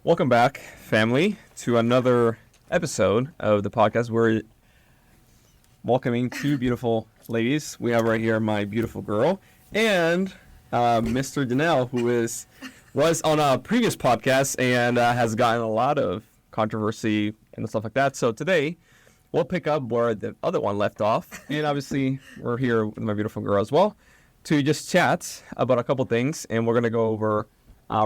Welcome back, family, to another episode of the podcast. We're welcoming two beautiful ladies. We have right here my beautiful girl and Mr. Jennelle, who was on a previous podcast and has gotten a lot of controversy and stuff like that. So today we'll pick up where the other one left off, and obviously we're here with my beautiful girl as well to just chat about a couple things, and we're gonna go over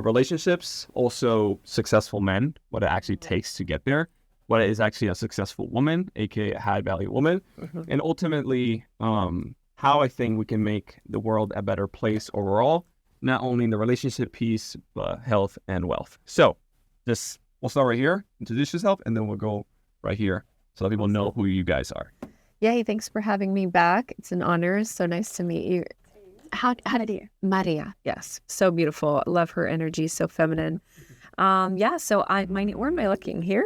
relationships, also successful men, what it actually takes to get there, what is actually a successful woman, aka a high value woman, and ultimately how I think we can make the world a better place overall, not only in the relationship piece, but health and wealth. So we'll start right here, introduce yourself, and then we'll go right here so that people know who you guys are. Yay, thanks for having me back. It's an honor. So nice to meet you. How did you? Maria, yes. So beautiful. Love her energy, so feminine. So where am I looking? Here,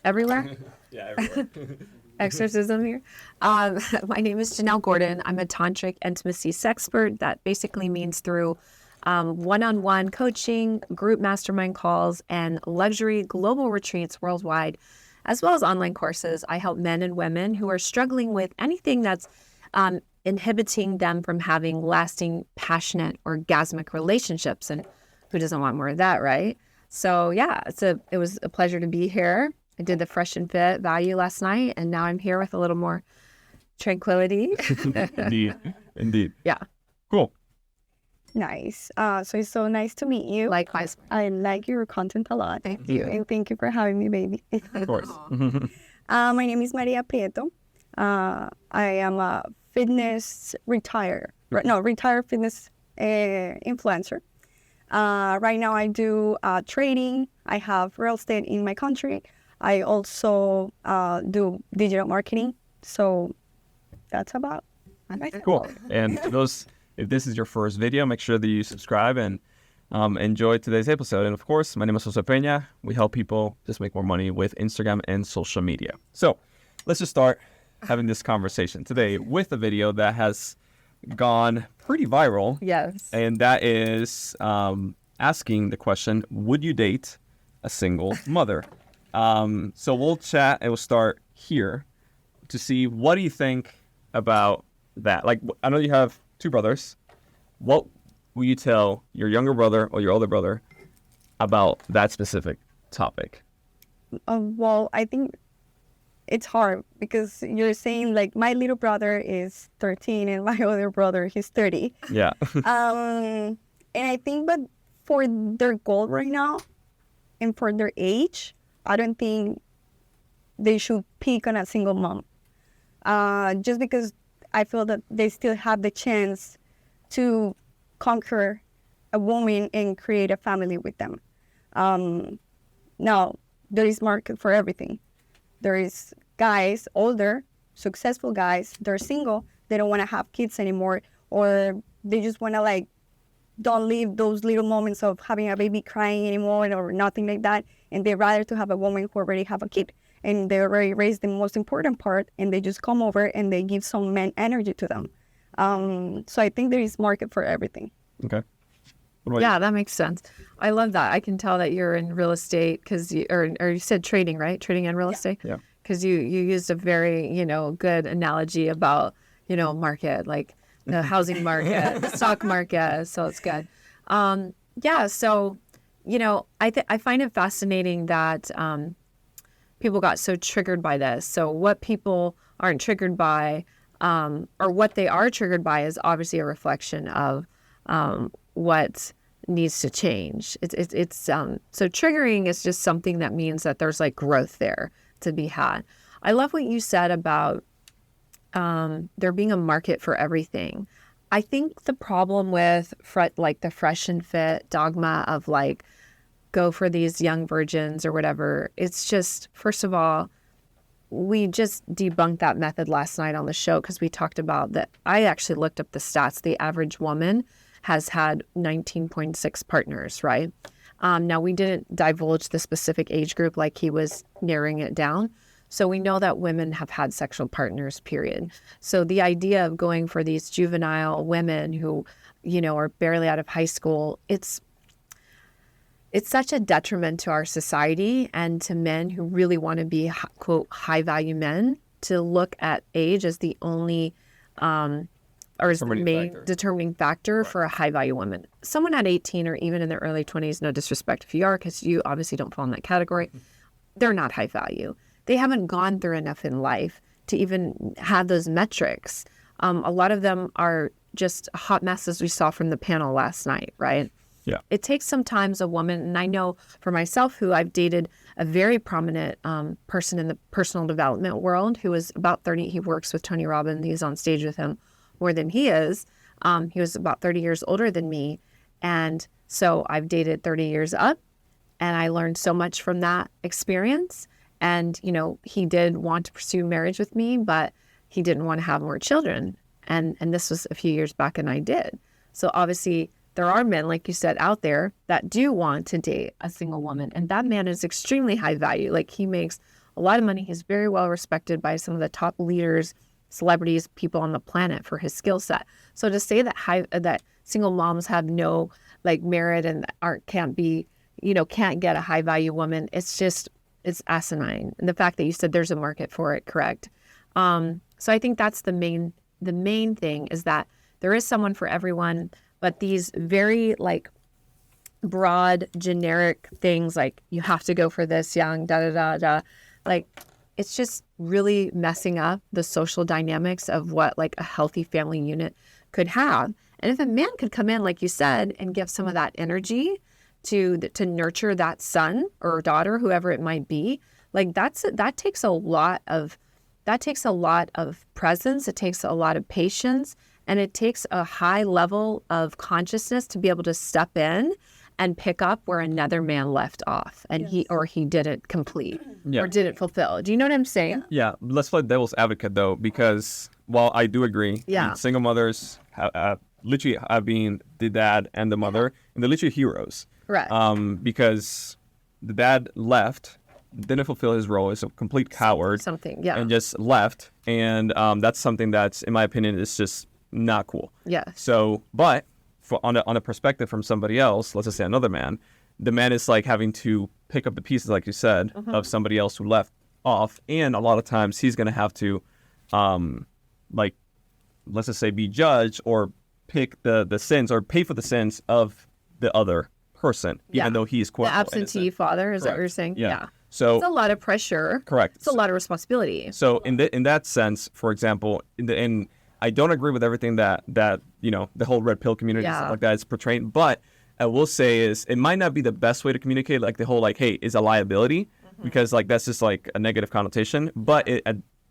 everywhere? Yeah, everywhere. Exorcism here. My name is Jennelle Gordon. I'm a tantric intimacy sexpert. That basically means through one-on-one coaching, group mastermind calls, and luxury global retreats worldwide, as well as online courses. I help men and women who are struggling with anything that's inhibiting them from having lasting, passionate, orgasmic relationships. And who doesn't want more of that, right? So yeah, it was a pleasure to be here. I did the Fresh and Fit value last night, and now I'm here with a little more tranquility. Indeed. Yeah. Cool. Nice. So it's so nice to meet you. Likewise. I like your content a lot. Thank you. And thank you for having me, baby. Of course. My name is Maria Prieto. I am a retired fitness influencer. Right now I do trading. I have real estate in my country. I also do digital marketing. So that's about myself. Cool. And if this is your first video, make sure that you subscribe and enjoy today's episode. And of course, my name is Josue Pena. We help people just make more money with Instagram and social media. So let's just start having this conversation today with a video that has gone pretty viral. Yes. And that is asking the question, would you date a single mother? So we'll chat and we'll start here to see, what do you think about that? Like, I know you have two brothers. What will you tell your younger brother or your older brother about that specific topic? Well, I think it's hard because you're saying like my little brother is 13 and my older brother he's 30. Yeah. And I think, but for their goal right now and for their age, I don't think they should pick on a single mom. Just because I feel that they still have the chance to conquer a woman and create a family with them. Now, there is market for everything. There is guys, older, successful guys, they're single, they don't want to have kids anymore, or they just want to don't live those little moments of having a baby crying anymore or nothing like that, and they rather to have a woman who already have a kid, and they already raised the most important part, and they just come over and they give some men energy to them. So I think there is market for everything. Okay. Yeah, that makes sense. I love that. I can tell that you're in real estate because or you said trading, right? Trading and real estate. Yeah. Because you used a very, good analogy about, market, like the housing market, the stock market. So it's good. So, I find it fascinating that people got so triggered by this. So what people aren't triggered by, or what they are triggered by, is obviously a reflection of what needs to change. It's so triggering is just something that means that there's growth there to be had. I love what you said about there being a market for everything. I think the problem with the fresh and fit dogma of go for these young virgins or whatever, it's just, first of all, we just debunked that method last night on the show because we talked about that. I actually looked up the stats. The average woman has had 19.6 partners, right? Now, we didn't divulge the specific age group like he was narrowing it down. So we know that women have had sexual partners, period. So the idea of going for these juvenile women who, are barely out of high school, it's it's such a detriment to our society and to men who really want to be, quote, high value men, to look at age as the only or as the main determining factor for a high value woman. Someone at 18 or even in their early 20s, no disrespect if you are, because you obviously don't fall in that category, they're not high value. They haven't gone through enough in life to even have those metrics. A lot of them are just a hot mess, as we saw from the panel last night, right? Yeah. It takes sometimes a woman, and I know for myself, who I've dated a very prominent person in the personal development world who was about 30. He works with Tony Robbins. He's on stage with him more than he is. He was about 30 years older than me. And so I've dated 30 years up, and I learned so much from that experience. And, you know, he did want to pursue marriage with me, but he didn't want to have more children. And this was a few years back, and I did. So obviously there are men, like you said, out there that do want to date a single woman. And that man is extremely high value. Like, he makes a lot of money. He's very well respected by some of the top leaders, celebrities, people on the planet for his skill set. So to say that that single moms have no like merit and can't get a high value woman, it's asinine. And the fact that you said there's a market for it, correct? So I think that's the main thing, is that there is someone for everyone, but these very like broad, generic things like you have to go for this young, like it's just really messing up the social dynamics of what like a healthy family unit could have. And if a man could come in, like you said, and give some of that energy to nurture that son or daughter, whoever it might be, like that takes a lot of presence. It takes a lot of patience, and it takes a high level of consciousness to be able to step in and pick up where another man left off, and he didn't complete or didn't fulfill. Do you know what I'm saying? Yeah. Let's play devil's advocate though, because while I do agree, single mothers literally have been the dad and the mother, and they're literally heroes. Right. Because the dad left, didn't fulfill his role, is a complete coward. And just left, and that's something that's, in my opinion, is just not cool. Yeah. So, but on a perspective from somebody else, let's just say another man, the man is like having to pick up the pieces, like you said, of somebody else who left off, and a lot of times he's going to have to, like, let's just say, be judged or pick the sins or pay for the sins of the other person, even though he's quote the absentee father. Is that what you're saying? Yeah. So it's a lot of pressure. Correct. It's a lot of responsibility. So in that sense, for example, in I don't agree with everything that you know, the whole red pill community and stuff like that is portraying, but I will say is it might not be the best way to communicate, like the whole like, hey, is a liability, because like that's just like a negative connotation. But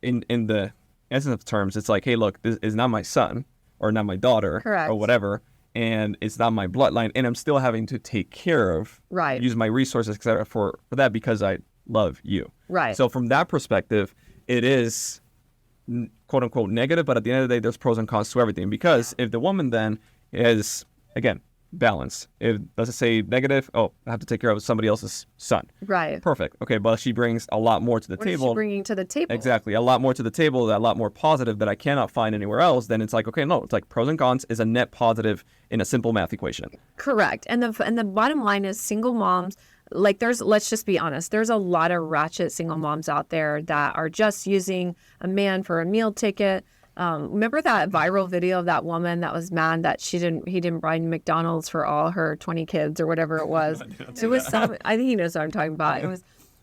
in the essence of terms, it's like, hey, look, this is not my son or not my daughter or whatever, and it's not my bloodline, and I'm still having to take care of, use my resources, etc. for that because I love you. Right. So from that perspective, it is quote unquote negative, but at the end of the day, there's pros and cons to everything, because if the woman then is, again, balance, if let's say negative, I have to take care of somebody else's son, right, perfect, okay, but she brings a lot more to the table. What is she bringing to the table? Exactly, a lot more to the table, a lot more positive that I cannot find anywhere else. Then it's like, okay, no, it's like pros and cons is a net positive in a simple math equation. Correct. And the bottom line is, single moms, like let's just be honest, there's a lot of ratchet single moms out there that are just using a man for a meal ticket. Remember that viral video of that woman that was mad that he didn't buy McDonald's for all her 20 kids or whatever it was. It was I think he knows what I'm talking about.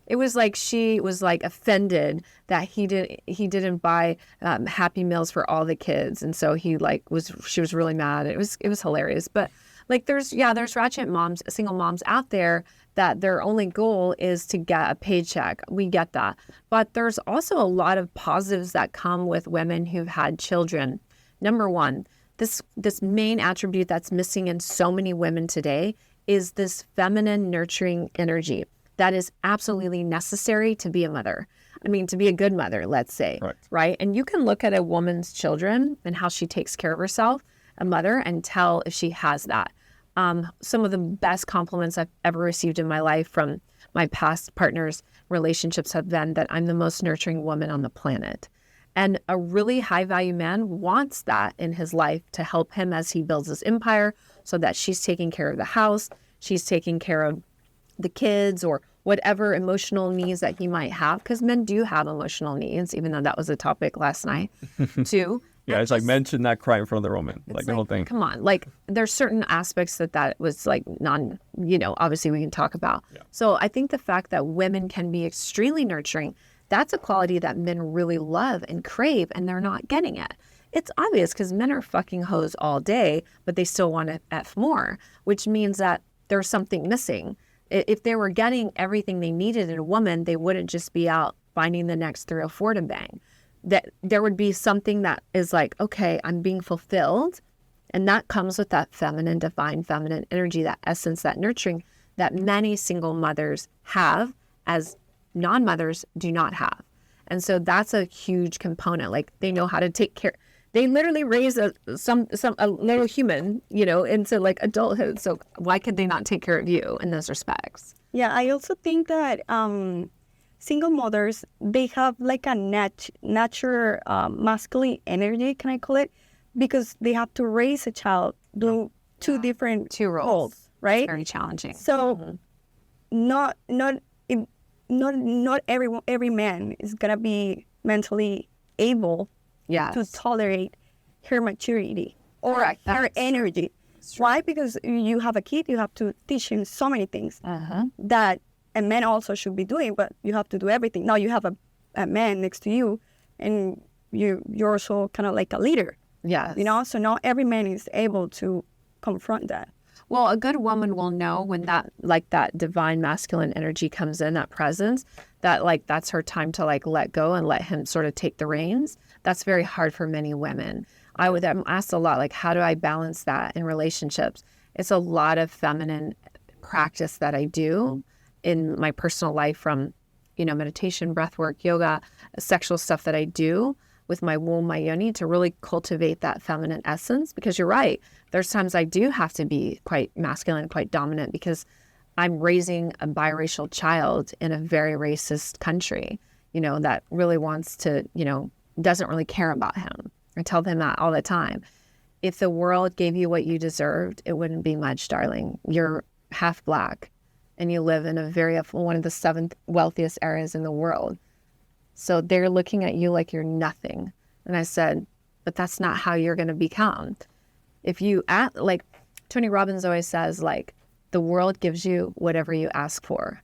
It was like she was like offended that he didn't buy Happy Meals for all the kids, and so she was really mad. It was hilarious. But like there's ratchet moms, single moms out there that their only goal is to get a paycheck. We get that. But there's also a lot of positives that come with women who've had children. Number one, this main attribute that's missing in so many women today is this feminine nurturing energy that is absolutely necessary to be a mother. I mean, to be a good mother, let's say, right? And you can look at a woman's children and how she takes care of herself, a mother, and tell if she has that. Some of the best compliments I've ever received in my life from my past partners' relationships have been that I'm the most nurturing woman on the planet. And a really high value man wants that in his life to help him as he builds his empire, so that she's taking care of the house, she's taking care of the kids or whatever emotional needs that he might have, because men do have emotional needs, even though that was a topic last night too. Yeah, it's like men should not cry in front of their woman, like the whole thing. Come on, like there's certain aspects that was like obviously we can talk about. Yeah. So I think the fact that women can be extremely nurturing, that's a quality that men really love and crave, and they're not getting it. It's obvious because men are fucking hoes all day, but they still want to F more, which means that there's something missing. If they were getting everything they needed in a woman, they wouldn't just be out finding the next 304 to bang. That there would be something that is like, okay, I'm being fulfilled. And that comes with that feminine, divine feminine energy, that essence, that nurturing that many single mothers have as non-mothers do not have. And so that's a huge component. Like they know how to take care. They literally raise a little human, into like adulthood. So why could they not take care of you in those respects? Yeah, I also think that single mothers, they have like a natural masculine energy, can I call it? Because they have to raise a child doing two roles, right? It's very challenging. So not every man is gonna be mentally able to tolerate her maturity or her energy. Why? Because you have a kid, you have to teach him so many things that a man also should be doing, but you have to do everything. Now you have a man next to you, and you're also kind of like a leader. Yeah. So not every man is able to confront that. Well, a good woman will know when that divine masculine energy comes in, that presence, that like that's her time to like let go and let him sort of take the reins. That's very hard for many women. I'm asked a lot, like, how do I balance that in relationships? It's a lot of feminine practice that I do in my personal life, from, meditation, breath work, yoga, sexual stuff that I do with my womb, my yoni, to really cultivate that feminine essence. Because you're right, there's times I do have to be quite masculine, quite dominant, because I'm raising a biracial child in a very racist country, that really wants to, doesn't really care about him. I tell them that all the time. If the world gave you what you deserved, it wouldn't be much, darling. You're half Black and you live in one of the 7th wealthiest areas in the world. So they're looking at you like you're nothing. And I said, but that's not how you're going to become. If you act like Tony Robbins always says, like, the world gives you whatever you ask for,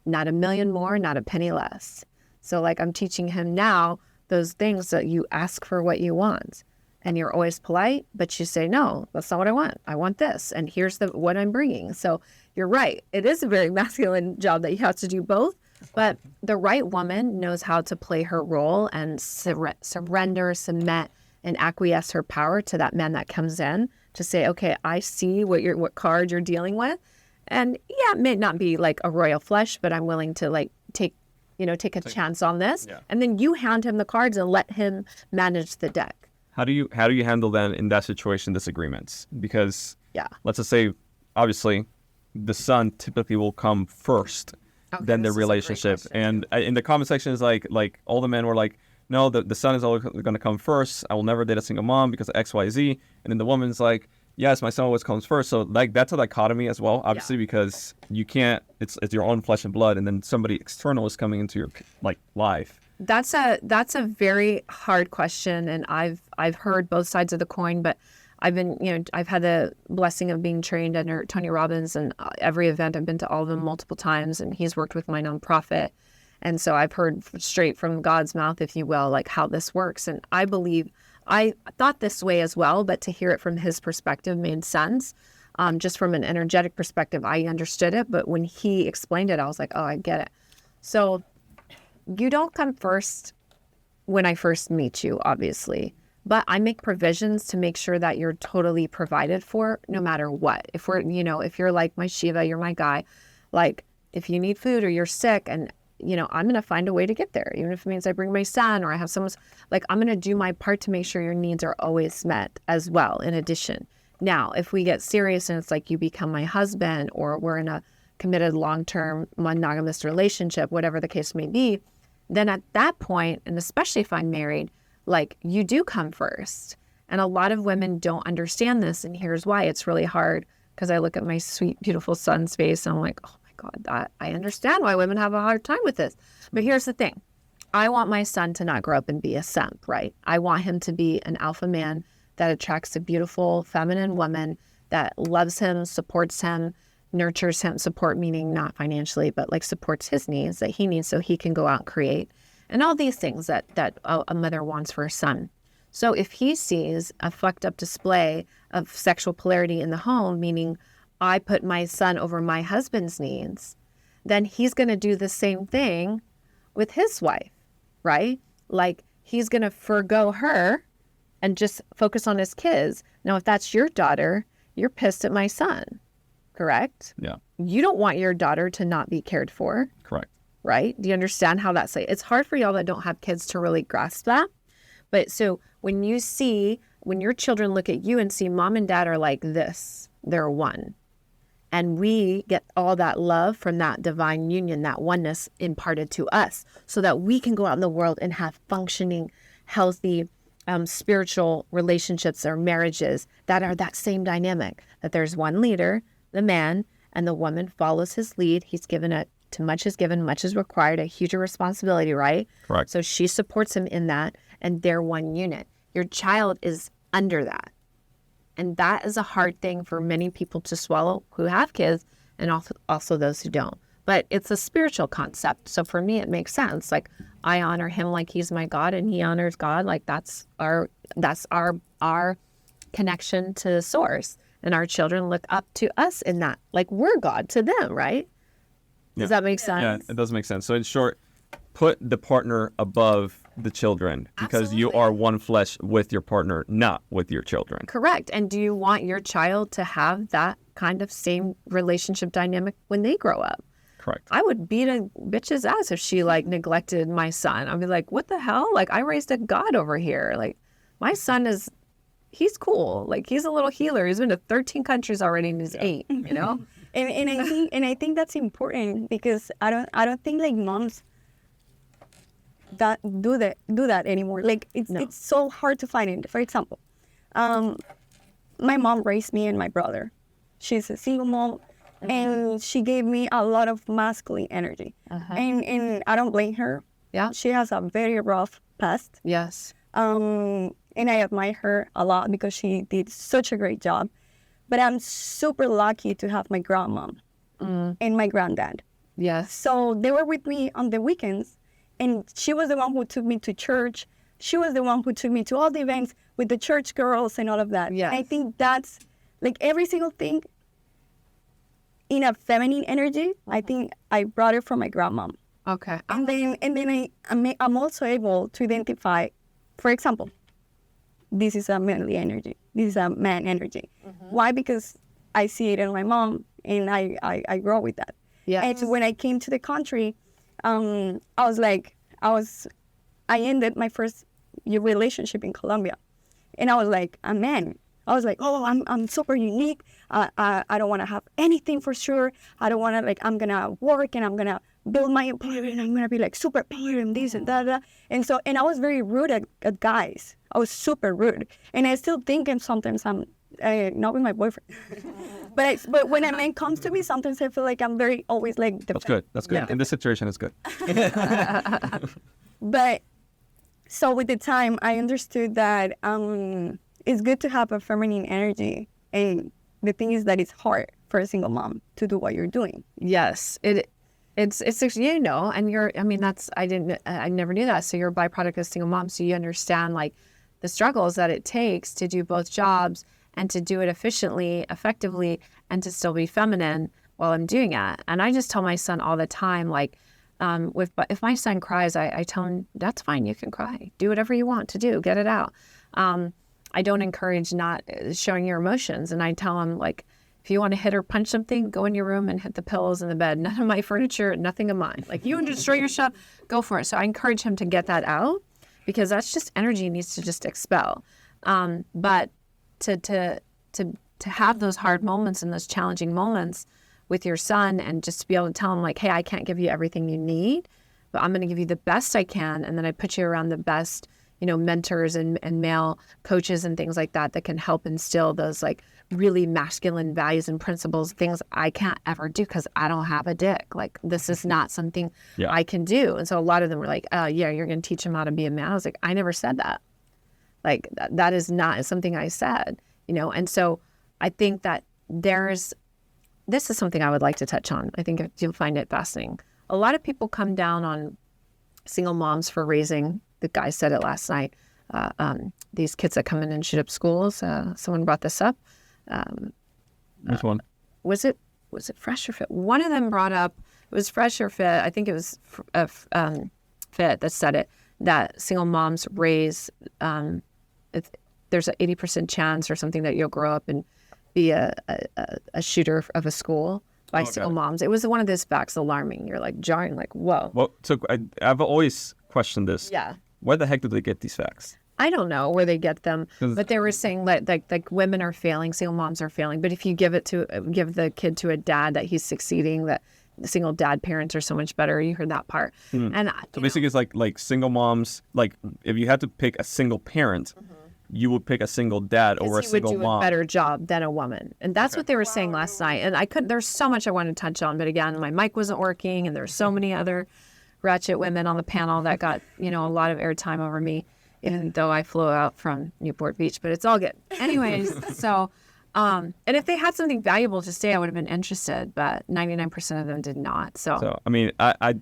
not a million more, not a penny less. So like I'm teaching him now, those things that you ask for what you want, and you're always polite, but you say, no, that's not what I want. I want this. And here's what I'm bringing. So you're right. It is a very masculine job that you have to do both. But the right woman knows how to play her role and surrender, submit, and acquiesce her power to that man that comes in to say, okay, I see what card you're dealing with. And yeah, it may not be like a royal flush, but I'm willing to like take a chance on this. Yeah. And then you hand him the cards and let him manage the deck. How do you handle then in that situation disagreements? Because let's just say, obviously, the son typically will come first. Than the relationship. And in the comment section is like all the men were like, no, the son is always going to come first. I will never date a single mom because of XYZ. And then the woman's like, yes, my son always comes first. So like that's a dichotomy as well, obviously, because you can't, it's your own flesh and blood, and then somebody external is coming into your like life. That's a very hard question, and I've heard both sides of the coin, but I've had the blessing of being trained under Tony Robbins, and every event I've been to all of them multiple times, and he's worked with my nonprofit. And so I've heard straight from God's mouth, if you will, like how this works. And I believe I thought this way as well, but to hear it from his perspective made sense. Just from an energetic perspective, I understood it. But when he explained it, I was like, oh, I get it. So you don't come first when I first meet you, obviously. But I make provisions to make sure that you're totally provided for no matter what. If if you're like my Shiva, you're my guy, like if you need food or you're sick, and, I'm going to find a way to get there. Even if it means I bring my son or I have someone's, like, I'm going to do my part to make sure your needs are always met as well, in addition. Now, if we get serious and it's like you become my husband, or we're in a committed long-term monogamous relationship, whatever the case may be, then at that point, and especially if I'm married, like, you do come first. And a lot of women don't understand this. And here's why. It's really hard, because I look at my sweet, beautiful son's face and I'm like, oh my God, I understand why women have a hard time with this. But here's the thing. I want my son to not grow up and be a simp, right? I want him to be an alpha man that attracts a beautiful feminine woman that loves him, supports him, nurtures him. Support meaning not financially, but like supports his needs that he needs so he can go out and create. And all these things that a mother wants for her son. So if he sees a fucked up display of sexual polarity in the home, meaning I put my son over my husband's needs, then he's going to do the same thing with his wife, right? Like he's going to forgo her and just focus on his kids. Now, if that's your daughter, you're pissed at my son, correct? Yeah. You don't want your daughter to not be cared for. Correct. Right? Do you understand how that's like? It's hard for y'all that don't have kids to really grasp that. But so when your children look at you and see mom and dad are like this, they're one. And we get all that love from that divine union, that oneness imparted to us so that we can go out in the world and have functioning, healthy, spiritual relationships or marriages that are that same dynamic, that there's one leader, the man, and the woman follows his lead. He's given it to much is given, much is required, a huge responsibility, right? Correct. So she supports him in that, and they're one unit. Your child is under that. And that is a hard thing for many people to swallow who have kids and also those who don't. But it's a spiritual concept. So for me, it makes sense. Like I honor him like he's my God and he honors God. Like that's our connection to the source. And our children look up to us in that. Like we're God to them, right? Does that make sense? Yeah, it does make sense. So in short, put the partner above the children because you Absolutely. are one flesh with your partner, not with your children. Correct. And do you want your child to have that kind of same relationship dynamic when they grow up? Correct. I would beat a bitch's ass if she like neglected my son. I'd be like, what the hell? Like I raised a god over here. Like my son he's cool. Like he's a little healer. He's been to 13 countries already and he's 8, you know? And I think that's important because I don't think like moms that do that anymore. Like it's so hard to find it. For example, my mom raised me and my brother. She's a single mom, and she gave me a lot of masculine energy. And I don't blame her. Yeah. She has a very rough past. Yes. And I admire her a lot because she did such a great job. But I'm super lucky to have my grandmom and my granddad. Yes. So they were with me on the weekends, and she was the one who took me to church. She was the one who took me to all the events with the church girls and all of that. Yes. I think that's like every single thing in a feminine energy. I think I brought it from my grandmom. Okay. And then I'm also able to identify, for example, this is a manly energy. This is a man energy. Why? Because I see it in my mom, and I grow with that. Yes. And when I came to the country, I ended my first relationship in Colombia, and I was like a man. I was like, oh, I'm super unique. I don't want to have anything for sure. I don't want to I'm gonna work and I'm gonna build my empire and I'm gonna be like super power and this and that. And I was very rude at guys. I was super rude, and I still think, and sometimes I'm not with my boyfriend. but when a man comes to me, sometimes I feel like I'm very always like. That's good. That's good. Yeah. In this situation, it's good. But so with the time, I understood that it's good to have a feminine energy, and the thing is that it's hard for a single mom to do what you're doing. Yes. It's you know, and I never knew that. So you're a byproduct of single mom, so you understand like the struggles that it takes to do both jobs and to do it efficiently, effectively, and to still be feminine while I'm doing it. And I just tell my son all the time, like, if my son cries, I tell him, that's fine, you can cry. Do whatever you want to do, get it out. I don't encourage not showing your emotions. And I tell him, like, if you want to hit or punch something, go in your room and hit the pillows in the bed. None of my furniture, nothing of mine. Like, you want to destroy your stuff, go for it. So I encourage him to get that out because that's just energy he needs to just expel. But to have those hard moments and those challenging moments with your son and just to be able to tell him like, hey, I can't give you everything you need, but I'm going to give you the best I can. And then I put you around the best, mentors and male coaches and things like that can help instill those like really masculine values and principles, things I can't ever do because I don't have a dick. Like, this is not something I can do. And so a lot of them were like, oh, yeah, you're going to teach him how to be a man. I was like, I never said that. Like, that is not something I said, you know? And so I think that this is something I would like to touch on. I think you'll find it fascinating. A lot of people come down on single moms for raising, the guy said it last night, these kids that come in and shoot up schools. Someone brought this up. Which one? Was it Fresh or Fit? One of them brought up, it was Fresh or Fit. I think it was Fit that said it, that single moms raise, there's an 80% chance or something that you'll grow up and be a shooter of a school by single moms. It was one of those facts, alarming. You're like jarring, like, whoa. Well, so I've always questioned this. Yeah. Where the heck did they get these facts? I don't know where they get them, but they were saying that like women are failing, single moms are failing. But if you give the kid to a dad, that he's succeeding, that the single dad parents are so much better. You heard that part. And so basically, it's like single moms. Like, if you had to pick a single parent, you would pick a single dad over a single mom. He would do a better job than a woman. And that's what they were saying last night. And there's so much I wanted to touch on, but again, my mic wasn't working, and there's so many other ratchet women on the panel that got, a lot of airtime over me, even though I flew out from Newport Beach, but it's all good. Anyways, so, and if they had something valuable to say, I would have been interested, but 99% of them did not. So I mean, I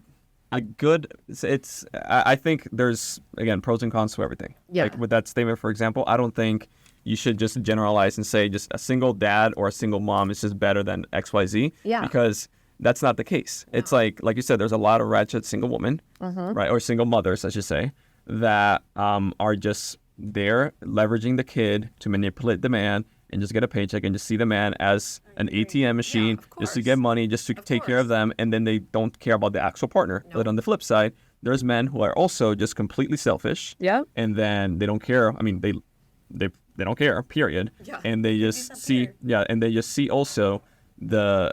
think there's, again, pros and cons to everything. Yeah. Like with that statement, for example, I don't think you should just generalize and say just a single dad or a single mom is just better than XYZ. Yeah. Because that's not the case. No. It's like you said, there's a lot of ratchet single women, right? Or single mothers, I should say, that are just there leveraging the kid to manipulate the man and just get a paycheck and just see the man as an ATM machine, just to get money, just to take care of them, and then they don't care about the actual partner. No. But on the flip side, there's men who are also just completely selfish. Yeah. And then they don't care. I mean, they don't care, period. Yeah. And they just see, and they just see also the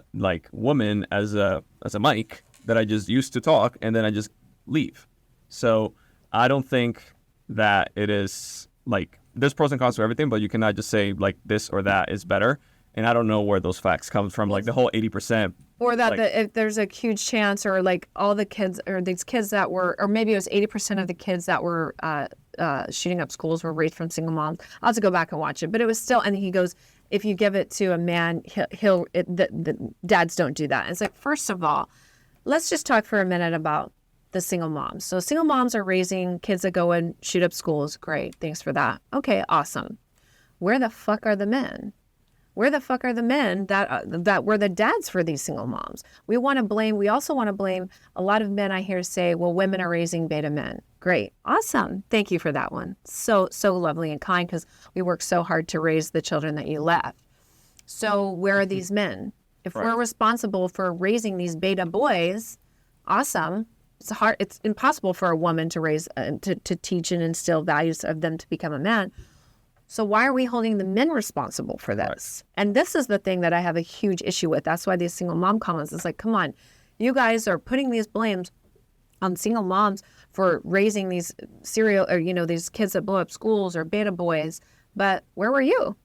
woman as a mic that I just used to talk, and then I just leave. So I don't think that it is there's pros and cons to everything, but you cannot just say this or that is better. And I don't know where those facts come from, the whole 80%. Or that if there's a huge chance, or all the kids, or these kids that were, or maybe it was 80% of the kids that were shooting up schools were raised from single moms. I'll have to go back and watch it. But it was still, and he goes, if you give it to a man, the dads don't do that. And it's like, first of all, let's just talk for a minute about the single moms. So single moms are raising kids that go and shoot up schools. Great. Thanks for that. Okay, awesome. Where the fuck are the men? Where the fuck are the men that were the dads for these single moms? We also want to blame a lot of men, I hear say, well, women are raising beta men. Great. Awesome. Thank you for that one. So lovely and kind, because we work so hard to raise the children that you left. So where are these men? If we're responsible for raising these beta boys, awesome. It's impossible for a woman to raise, to teach and instill values of them to become a man. So why are we holding the men responsible for this? Right. And this is the thing that I have a huge issue with. That's why these single mom comments, it's like, come on, you guys are putting these blames on single moms for raising these these kids that blow up schools or beta boys. But where were you?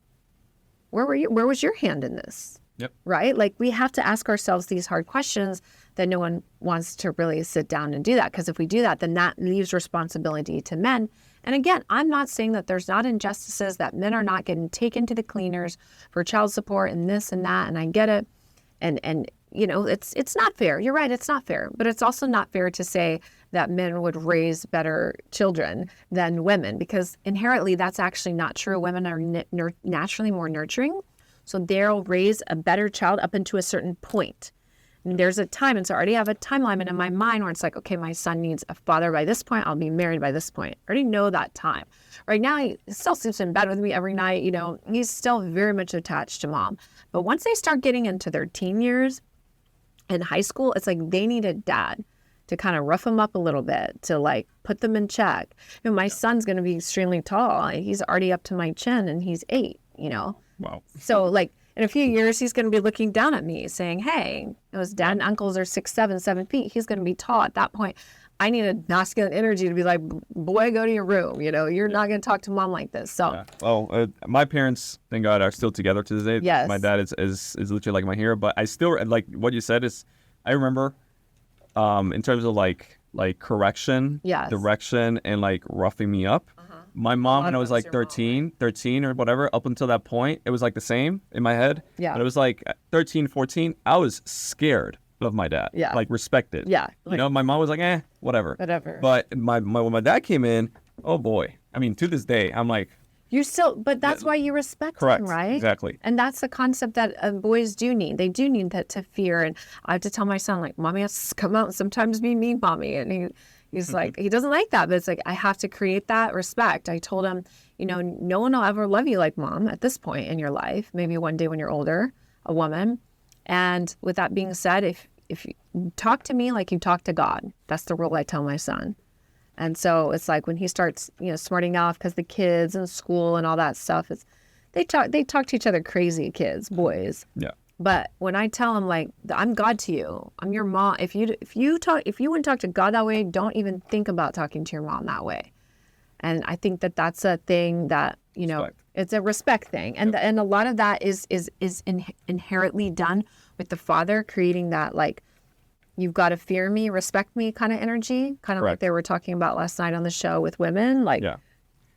Where were you? Where was your hand in this? Yep. Right? We have to ask ourselves these hard questions that no one wants to really sit down and do that. Because if we do that, then that leaves responsibility to men. And again, I'm not saying that there's not injustices, that men are not getting taken to the cleaners for child support and this and that, and I get it. And it's not fair. You're right, it's not fair. But it's also not fair to say that men would raise better children than women, because inherently that's actually not true. Women are naturally more nurturing. So they'll raise a better child up into a certain point. And there's a time, and so I already have a timeline in my mind where it's like, okay, my son needs a father by this point. I'll be married by this point. I already know that time. Right now, he still sleeps in bed with me every night. He's still very much attached to mom. But once they start getting into their teen years in high school, it's like they need a dad to kind of rough them up a little bit, to put them in check. My son's going to be extremely tall. He's already up to my chin, and he's 8, Wow. So in a few years, he's going to be looking down at me saying, hey, his dad and uncles are 6'7", 7 feet. He's going to be tall at that point. I need a masculine energy to be like, boy, go to your room. You know, you're not going to talk to mom like this. So, Yeah. Well, my parents, thank God, are still together to this day. Yes. My dad is literally like my hero, but I still like what you said is, I remember, in terms of like correction, Yes. direction, and like roughing me up. My mom, when I was like 13 or whatever, up until that point, it was like the same in my head. Yeah. But it was like 13, 14, I was scared of my dad. Yeah. Like respected. Yeah. You know, my mom was like, whatever. Whatever. But when my dad came in, oh boy. I mean, to this day, I'm like, you still, but that's why you respect correct. him, right? Exactly. And that's the concept that boys do need. They do need that to fear. And I have to tell my son, like, mommy has to come out and sometimes be mean, mommy. And he's like, he doesn't like that, but it's like, I have to create that respect. I told him, you know, no one will ever love you like mom at this point in your life. Maybe one day when you're older, a woman. And with that being said, if you talk to me like you talk to God, that's the rule I tell my son. And so it's like when he starts, you know, smarting off because the kids and school and all that stuff, they talk to each other crazy, kids, boys. Yeah. But when I tell him like, I'm God to you, I'm your mom. If you wouldn't talk to God that way, don't even think about talking to your mom that way. And I think that that's a thing that, you know, Respect. it's a respect thing, and and a lot of that is inherently done with the father creating that like, you've got to fear me, respect me kind of energy, kind of like Correct. they were talking about last night on the show with women. Like, Yeah.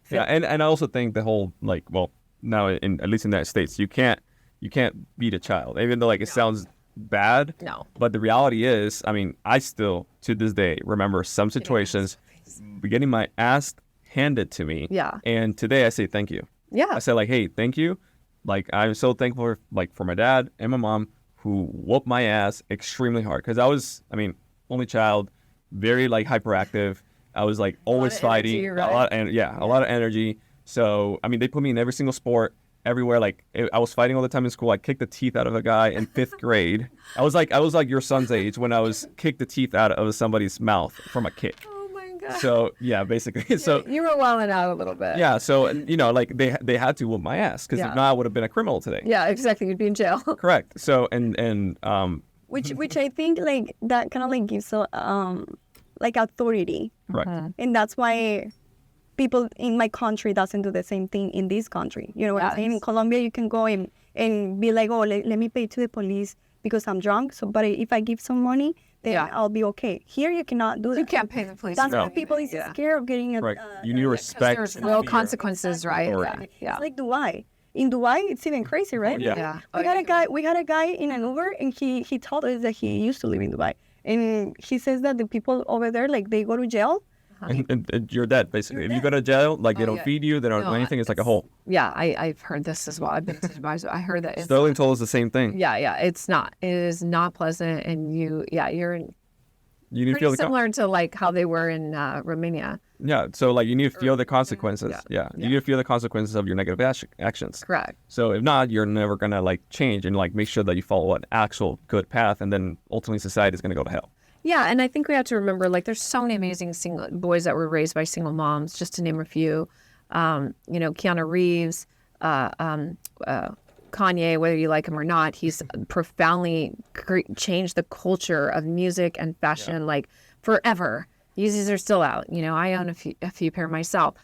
Yeah. And I also think the whole, like, well, now at least in the United States, you can't beat a child, even though like it sounds bad. No. But the reality is, I mean, I still to this day remember some situations getting my ass handed to me. Yeah. And today I say thank you. Yeah. I say like, hey, thank you. Like, I'm so thankful for my dad and my mom who whooped my ass extremely hard. Because I was, I mean, only child, very like hyperactive. I was like always of fighting. energy, right? A lot of energy. So, I mean, they put me in every single sport, everywhere. Like, I was fighting all the time in school. I kicked the teeth out of a guy in 5th grade. I was like your son's age when I was kicked the teeth out of somebody's mouth from a kick. Oh my God. So, yeah, basically. So, You were wilding out a little bit. yeah. So, you know, like they had to whoop my ass because Yeah. if not, I would have been a criminal today. Yeah, exactly. You'd be in jail. Correct. So, and Which I think like that kind of like gives like authority, correct. and that's why people in my country doesn't do the same thing in this country. You know what I'm saying? In Yes. Colombia, you can go and be like, oh, let me pay to the police because I'm drunk. So, but if I give some money, then Yeah. I'll be okay. Here, you cannot do that. You can't pay the police. That's No. why people is Yeah. scared of getting a. Right. You need to respect. There's and real fear. consequences, right? Authority. Yeah. It's like Dubai. In Dubai, it's even crazy, right? Yeah. Yeah. We had a guy in an Uber, and he told us that he used to live in Dubai, and he says that the people over there, like, they go to jail. And you're dead, basically. If you go to jail, like, they don't yeah. feed you, they don't do No, anything. It's like a hole. Yeah, I've heard this as well. I've been to Dubai, so I heard that it's Sterling told us the same thing. yeah, it's not. It is not pleasant, and you're You need to pretty feel the similar to like how they were in Romania. yeah. So like you need to feel the consequences. Yeah. You need to feel the consequences of your negative actions. Correct. So if not, you're never gonna like change and like make sure that you follow an actual good path, and then ultimately society is gonna go to hell. Yeah, and I think we have to remember, like, there's so many amazing single boys that were raised by single moms, just to name a few. You know, Keanu Reeves, Kanye, whether you like him or not, he's profoundly changed the culture of music and fashion, like, forever. Yeezys are still out. You know, I own a few pair myself.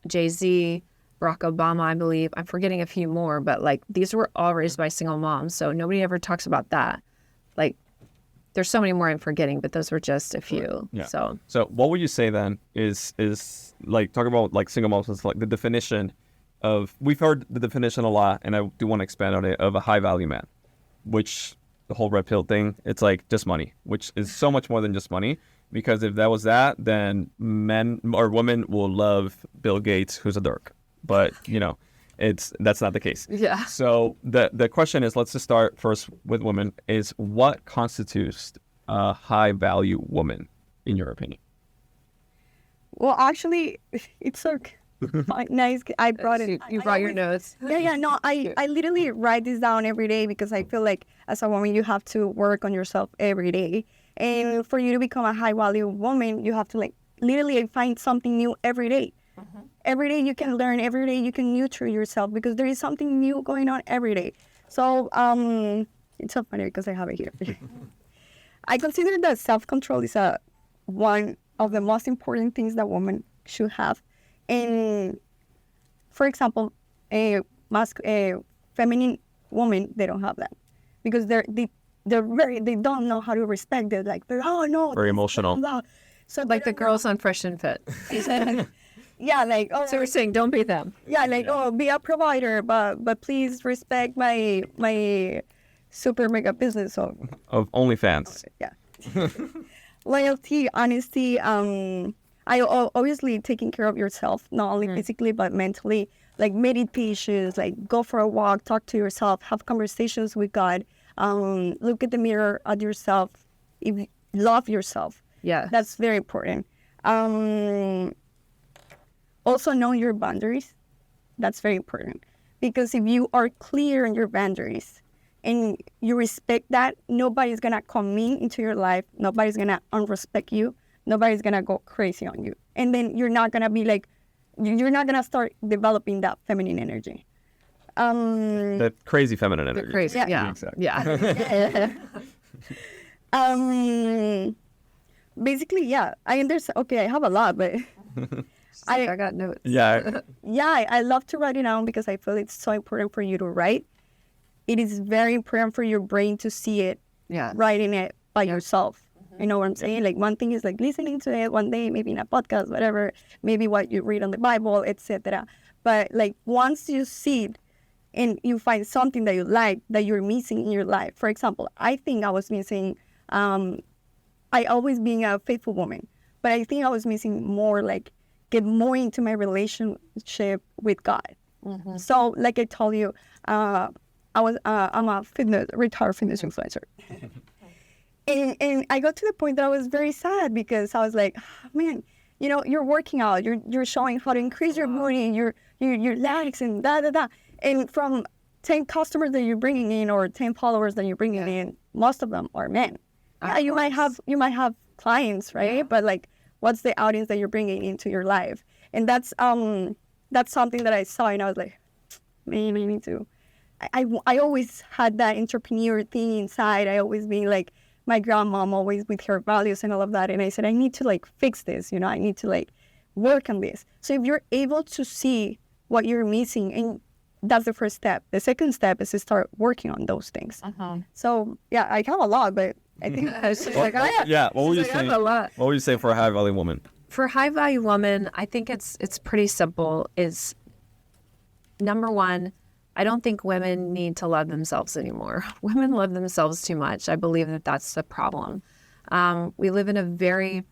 Jay-Z, Barack Obama, I believe. I'm forgetting a few more, but, like, these were all raised by single moms, so nobody ever talks about that. Like, there's so many more I'm forgetting, but those were just a few. Yeah. So what would you say then is like talking about like single moms is like the definition of, we've heard the definition a lot, and I do want to expand on it, of a high value man, which the whole red pill thing, it's like just money, which is so much more than just money, because if that was that, then men or women will love Bill Gates, who's a dork. But you know, that's not the case. yeah. So the question is, let's just start first with women, is what constitutes a high value woman in your opinion? Well, actually, it's so nice. I brought it. You I brought your always- notes. Yeah. No, I literally write this down every day because I feel like as a woman, you have to work on yourself every day. And for you to become a high value woman, you have to like literally find something new every day. Every day you can learn, every day you can nurture yourself because there is something new going on every day. So it's so funny because I have it here. I consider that self-control is a one of the most important things that women should have. And for example, a feminine woman, they don't have that because they don't know how to respect it. Like, oh no, Very emotional. So Like the girls on Fresh and Fit. yeah, like, oh, So we're saying don't be them. yeah, like, oh, be a provider, but please respect my super mega business of OnlyFans. yeah. Loyalty, honesty, obviously taking care of yourself, not only physically but mentally, like meditations, like go for a walk, talk to yourself, have conversations with God, look at the mirror at yourself, love yourself. Yeah. That's very important. Also know your boundaries. That's very important because if you are clear on your boundaries and you respect that, nobody's gonna come into your life. Nobody's gonna unrespect you. Nobody's gonna go crazy on you. And then you're not gonna be like, you're not gonna start developing that feminine energy. That crazy feminine energy. Crazy. Yeah. Yeah. Exactly. Yeah. Basically, yeah. I understand. Okay, I have a lot, but I got notes. Yeah. yeah, I love to write it down because I feel it's so important for you to write. It is very important for your brain to see it, Yeah. writing it by yourself. You know what I'm saying? Like one thing is like listening to it one day, maybe in a podcast, whatever, maybe what you read on the Bible, etc. But like once you see it and you find something that you like, that you're missing in your life. For example, I think I was missing, I always being a faithful woman, but I think I was missing more like get more into my relationship with God. So like I told you, I'm a retired fitness influencer. And I got to the point that I was very sad because I was like, oh, man, you know, you're working out, you're showing how to increase your booty, your legs and da. And from 10 customers that you're bringing in or 10 followers that you're bringing in, most of them are men. Yeah, you might have clients, right? Yeah. But like, what's the audience that you're bringing into your life? And that's something that I saw and I was like, man, I need to. I always had that entrepreneur thing inside. I always been like my grandmom, always with her values and all of that. And I said, I need to like fix this, you know, I need to like work on this. So if you're able to see what you're missing, and that's the first step. The second step is to start working on those things. So yeah, I have a lot, but I think Yeah. What would you I have say? a lot. What would you say for a high value woman? For a high value woman, I think it's pretty simple. Is number one, I don't think women need to love themselves anymore. Women love themselves too much. I believe that that's the problem. We live in a very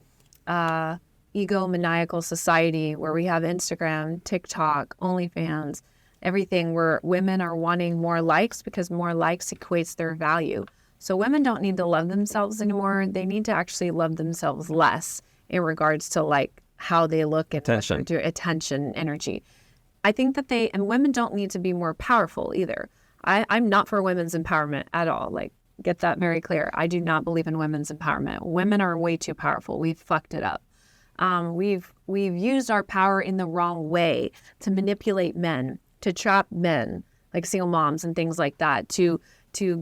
egomaniacal society where we have Instagram, TikTok, OnlyFans, everything where women are wanting more likes because more likes equates their value. So women don't need to love themselves anymore. They need to actually love themselves less in regards to like how they look at attention, energy. I think that and women don't need to be more powerful either. I'm not for women's empowerment at all. Like, get that very clear. I do not believe in women's empowerment. Women are way too powerful. We've fucked it up. We've used our power in the wrong way to manipulate men, to trap men, like single moms and things like that, to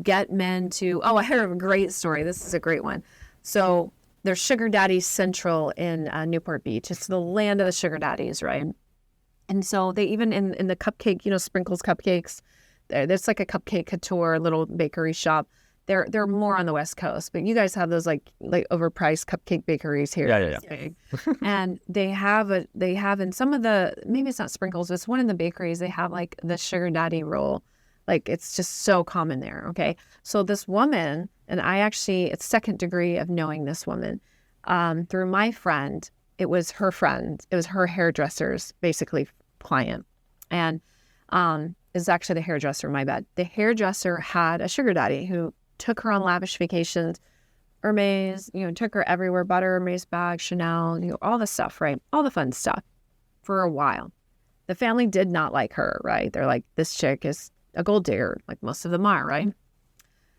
get men to, I heard a great story. This is a great one. So there's Sugar Daddy Central in Newport Beach. It's the land of the sugar daddies, right? And so they even in the cupcake, Sprinkles cupcakes, there's like a cupcake couture, little bakery shop. They're more on the West Coast, but you guys have those like overpriced cupcake bakeries here. Yeah. And they have in some of the, maybe it's not Sprinkles, it's one of the bakeries, they have like the sugar daddy roll. Like it's just so common there. Okay. So this woman, and it's second degree of knowing this woman, through my friend. It was her friend. It was her hairdresser's basically client. And it's actually the hairdresser, my bad. The hairdresser had a sugar daddy who took her on lavish vacations, Hermes, took her everywhere, bought her Hermes bag, Chanel, all the stuff, right? All the fun stuff for a while. The family did not like her, right? They're like, this chick is a gold digger, like most of them are, right?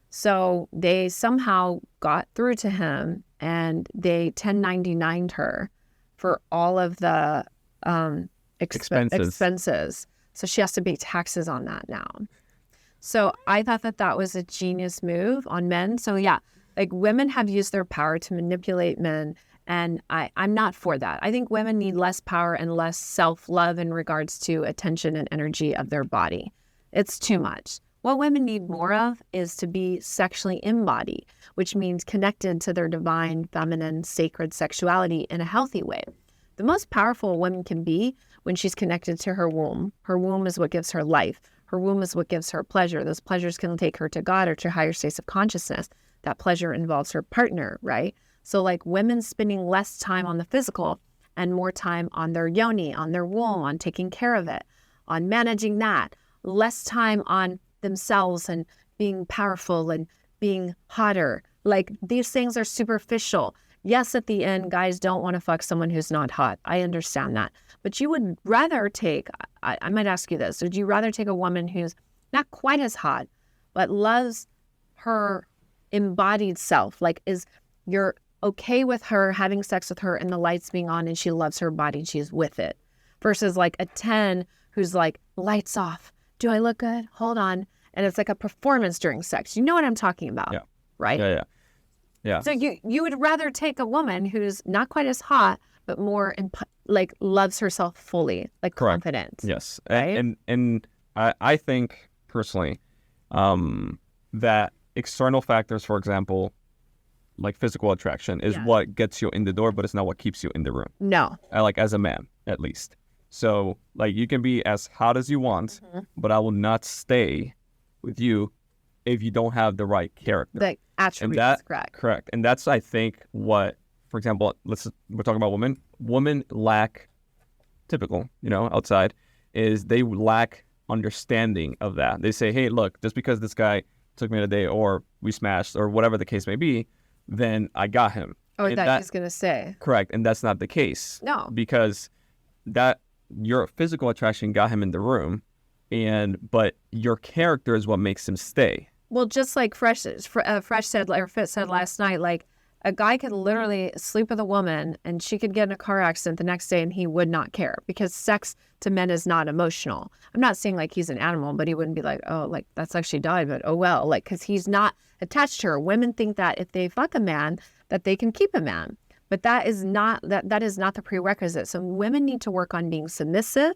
So they somehow got through to him and they 1099'd her for all of the expenses. So she has to pay taxes on that now. So I thought that was a genius move on men. So yeah, like women have used their power to manipulate men And I'm not for that. I think women need less power and less self-love in regards to attention and energy of their body. It's too much. What women need more of is to be sexually embodied, which means connected to their divine, feminine, sacred sexuality in a healthy way. The most powerful a woman can be when she's connected to her womb. Her womb is what gives her life. Her womb is what gives her pleasure. Those pleasures can take her to God or to higher states of consciousness. That pleasure involves her partner, right? So like women spending less time on the physical and more time on their yoni, on their womb, on taking care of it, on managing that, less time on themselves and being powerful and being hotter. Like these things are superficial. Yes, at the end, guys don't want to fuck someone who's not hot. I understand that. But you would rather take, I might ask you this, would you rather take a woman who's not quite as hot, but loves her embodied self? Like you're okay with her having sex with her and the lights being on and she loves her body and she's with it, versus like a 10 who's like, lights off. Do I look good? Hold on. And it's like a performance during sex. You know what I'm talking about, right? Yeah. So you would rather take a woman who's not quite as hot, but more like loves herself fully, like Correct. confident. Yes. Right? And I think personally that external factors, for example, like physical attraction is what gets you in the door, but it's not what keeps you in the room. No. Like as a man, at least. So like you can be as hot as you want, but I will not stay with you if you don't have the right character. The attributes, correct. Correct. And that's, I think, what, for example, we're talking about women. Women lack, typical, outside, is they lack understanding of that. They say, hey, look, just because this guy took me on a date or we smashed or whatever the case may be, then I got him. Oh, I thought he was going to say. Correct. And that's not the case. No. Because your physical attraction got him in the room, but your character is what makes him stay. Well, just like Fresh said, or Fit said last night, like a guy could literally sleep with a woman and she could get in a car accident the next day and he would not care, because sex to men is not emotional. I'm not saying like he's an animal, but he wouldn't be like, oh, like that's actually died, but oh well, like, because he's not attached to her. Women think that if they fuck a man, that they can keep a man, but that is not the prerequisite. So women need to work on being submissive,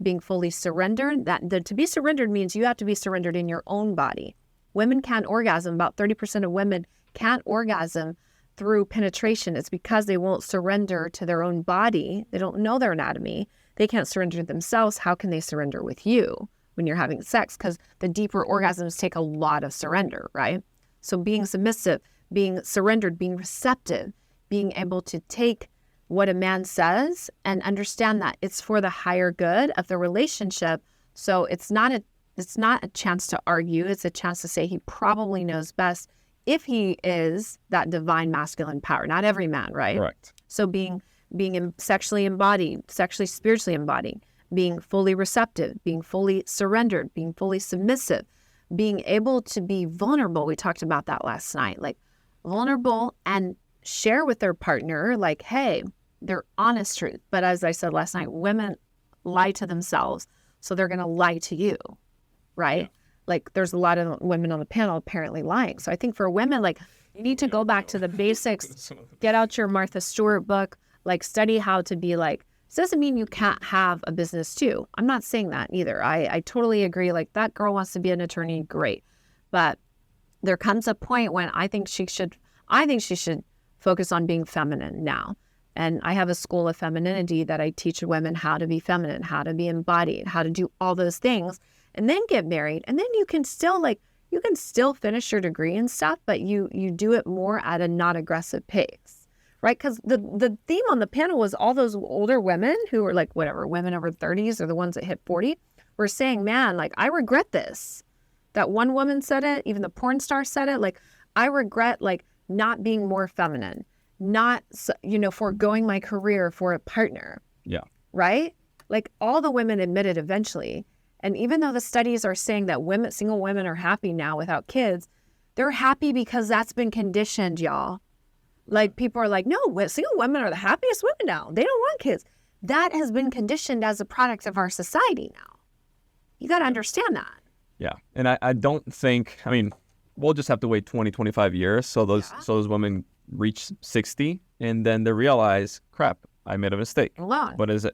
being fully surrendered. To be surrendered means you have to be surrendered in your own body. Women can't orgasm. About 30% of women can't orgasm through penetration. It's because they won't surrender to their own body. They don't know their anatomy. They can't surrender to themselves. How can they surrender with you when you're having sex? Because the deeper orgasms take a lot of surrender, right? So being submissive, being surrendered, being receptive, being able to take what a man says and understand that it's for the higher good of the relationship. So it's not a chance to argue. It's a chance to say he probably knows best if he is that divine masculine power. Not every man, right? Correct. So being sexually embodied, sexually spiritually embodied, being fully receptive, being fully surrendered, being fully submissive, being able to be vulnerable. We talked about that last night, like vulnerable and share with their partner, like, hey, their honest truth. But as I said last night, women lie to themselves, so they're going to lie to you, right? Yeah. Like there's a lot of women on the panel apparently lying. So I think for women, like you need to go back to the basics, get out your Martha Stewart book, like study how to be like, this doesn't mean you can't have a business too. I'm not saying that either. I totally agree. Like that girl wants to be an attorney, great. But there comes a point when I think she should focus on being feminine now. And I have a school of femininity that I teach women how to be feminine, how to be embodied, how to do all those things, and then get married. And then you can still finish your degree and stuff, but you do it more at a not aggressive pace, right? Because the theme on the panel was all those older women who were like, whatever, women over 30s or the ones that hit 40 were saying, man, like, I regret this. That one woman said it, even the porn star said it, like, I regret like not being more feminine, not, foregoing my career for a partner. Yeah. Right? Like all the women admitted eventually. And even though the studies are saying that single women are happy now without kids, they're happy because that's been conditioned, y'all. Like people are like, no, single women are the happiest women now. They don't want kids. That has been conditioned as a product of our society now. You got to understand that. Yeah. And I don't think, we'll just have to wait 20, 25 years so those women reach 60 and then they realize, crap, I made a mistake. Alone. But as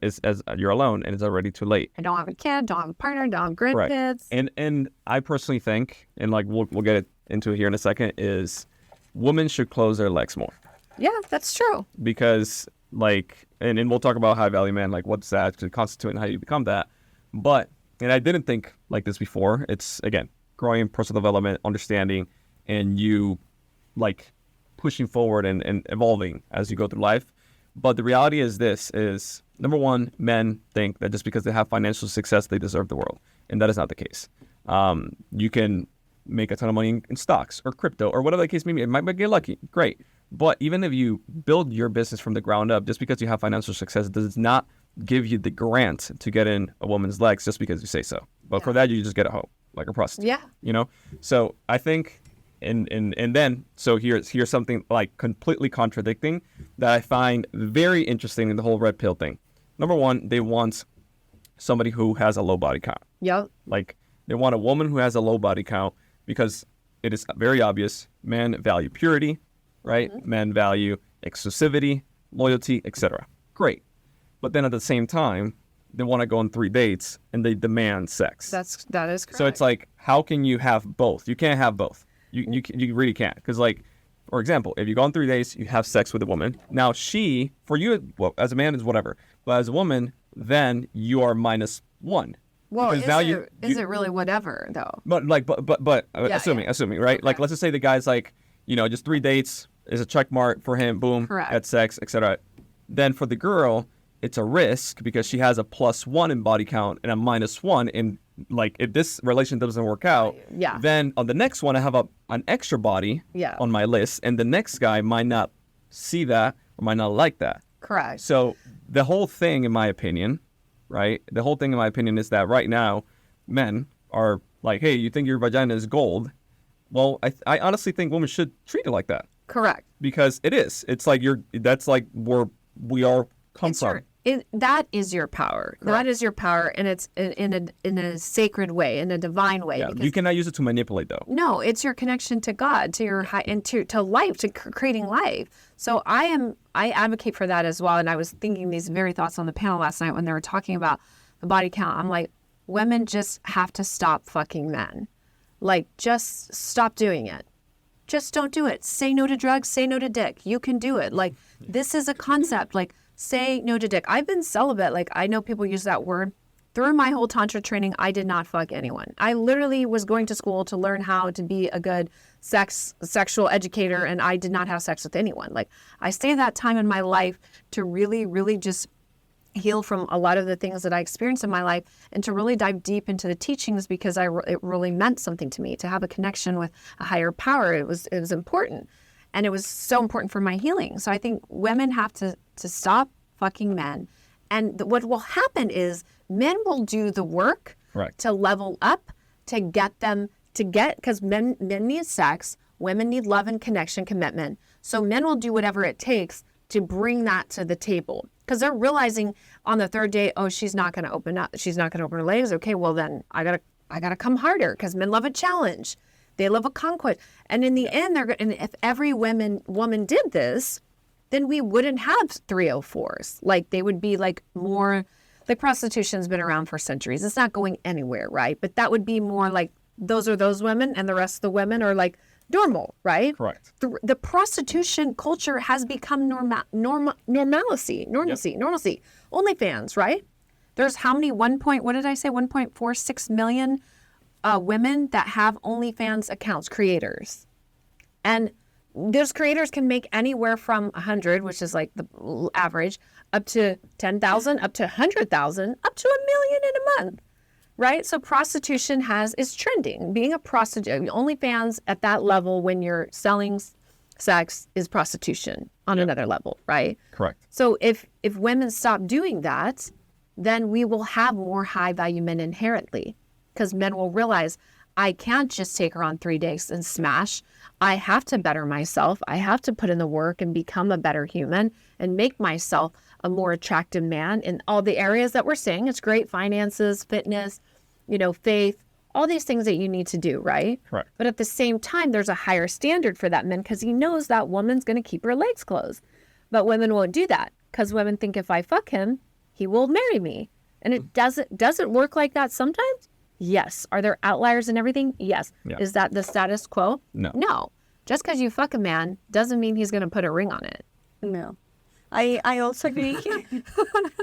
you're alone and it's already too late. I don't have a kid, don't have a partner, don't have Correct. grandkids. And I personally think, and like we'll get it into it here in a second, is women should close their legs more. Yeah, that's true. Because like, and we'll talk about high value man, like what's that to constitute and how you become that. But, and I didn't think like this before. It's, again, growing, personal development, understanding, and you like pushing forward and evolving as you go through life. But the reality is this is, number one, men think that just because they have financial success, they deserve the world. And that is not the case. You can make a ton of money in stocks or crypto or whatever the case may be. It might get lucky. Great. But even if you build your business from the ground up, just because you have financial success does not give you the grant to get in a woman's legs just because you say so. But for that, you just get a hoe, like a prostitute. Yeah. You know? So I think, and then, so here's something like completely contradicting that I find very interesting in the whole red pill thing. Number one, they want somebody who has a low body count. Yep. Like, they want a woman who has a low body count because it is very obvious men value purity, right? Mm-hmm. Men value exclusivity, loyalty, etc. Great. But then at the same time, they want to go on 3 dates and they demand sex. That is correct. So it's like, how can you have both? You can't have both. You really can't. Because like, for example, if you go on 3 days, you have sex with a woman. Now she, for you, well, as a man is whatever. But as a woman, then you are -1. Well, because is it really whatever though? But assuming, right? Okay. Like, let's just say the guy's like, just 3 dates is a check mark for him. Boom. Correct. Had sex, etc. Then for the girl, it's a risk because she has a +1 in body count and a -1 in, like, if this relation doesn't work out, then on the next one I have an extra body on my list, and the next guy might not see that or might not like that. Correct. So the whole thing, in my opinion, right? The whole thing, in my opinion, is that right now men are like, hey, you think your vagina is gold? Well, I honestly think women should treat it like that. Correct. Because it is. It's like that's like where we are come from. That is your power. Correct. That is your power, and it's in a sacred way, in a divine way. Yeah, you cannot use it to manipulate, though. No, it's your connection to God, to your and to life, to creating life. So I advocate for that as well. And I was thinking these very thoughts on the panel last night when they were talking about the body count. I'm like, women just have to stop fucking men. Like, just stop doing it. Just don't do it. Say no to drugs. Say no to dick. You can do it. Like, this is a concept. Like, say no to dick. I've been celibate. Like, I know people use that word. Through my whole Tantra training, I did not fuck anyone. I literally was going to school to learn how to be a good sexual educator, and I did not have sex with anyone. Like, I saved that time in my life to really, really just heal from a lot of the things that I experienced in my life and to really dive deep into the teachings because it really meant something to me to have a connection with a higher power. It was important. And it was so important for my healing. So I think women have to stop fucking men. And what will happen is men will do the work to level up, to get them because men need sex, women need love and connection, commitment. So men will do whatever it takes to bring that to the table. Because they're realizing on the third day, oh, she's not going to open up. She's not going to open her legs. Okay, well then I gotta come harder because men love a challenge. They love a conquest. And in the end, and if every woman did this, then we wouldn't have 304s. Like, they would be like more, like, prostitution's been around for centuries. It's not going anywhere, right? But that would be more like those are those women and the rest of the women are like normal, right? Correct. The prostitution culture has become normalcy. OnlyFans, right? There's how many, 1.46 million women that have OnlyFans accounts, creators. And those creators can make anywhere from 100, which is like the average, up to 10,000, up to 100,000, up to 1 million in a month, right? So prostitution is trending. Being a prostitute, OnlyFans at that level when you're selling sex is prostitution on another level, right? Correct. So if women stop doing that, then we will have more high value men inherently, because men will realize I can't just take her on 3 days and smash. I have to better myself. I have to put in the work and become a better human and make myself a more attractive man in all the areas that we're saying. It's great: finances, fitness, faith, all these things that you need to do, right? Correct. But at the same time, there's a higher standard for that man because he knows that woman's going to keep her legs closed. But women won't do that because women think if I fuck him, he will marry me. And it doesn't work like that sometimes? Yes. Are there outliers and everything? Yes. Yeah. Is that the status quo? No. No. Just because you fuck a man doesn't mean he's going to put a ring on it. No. I also agree.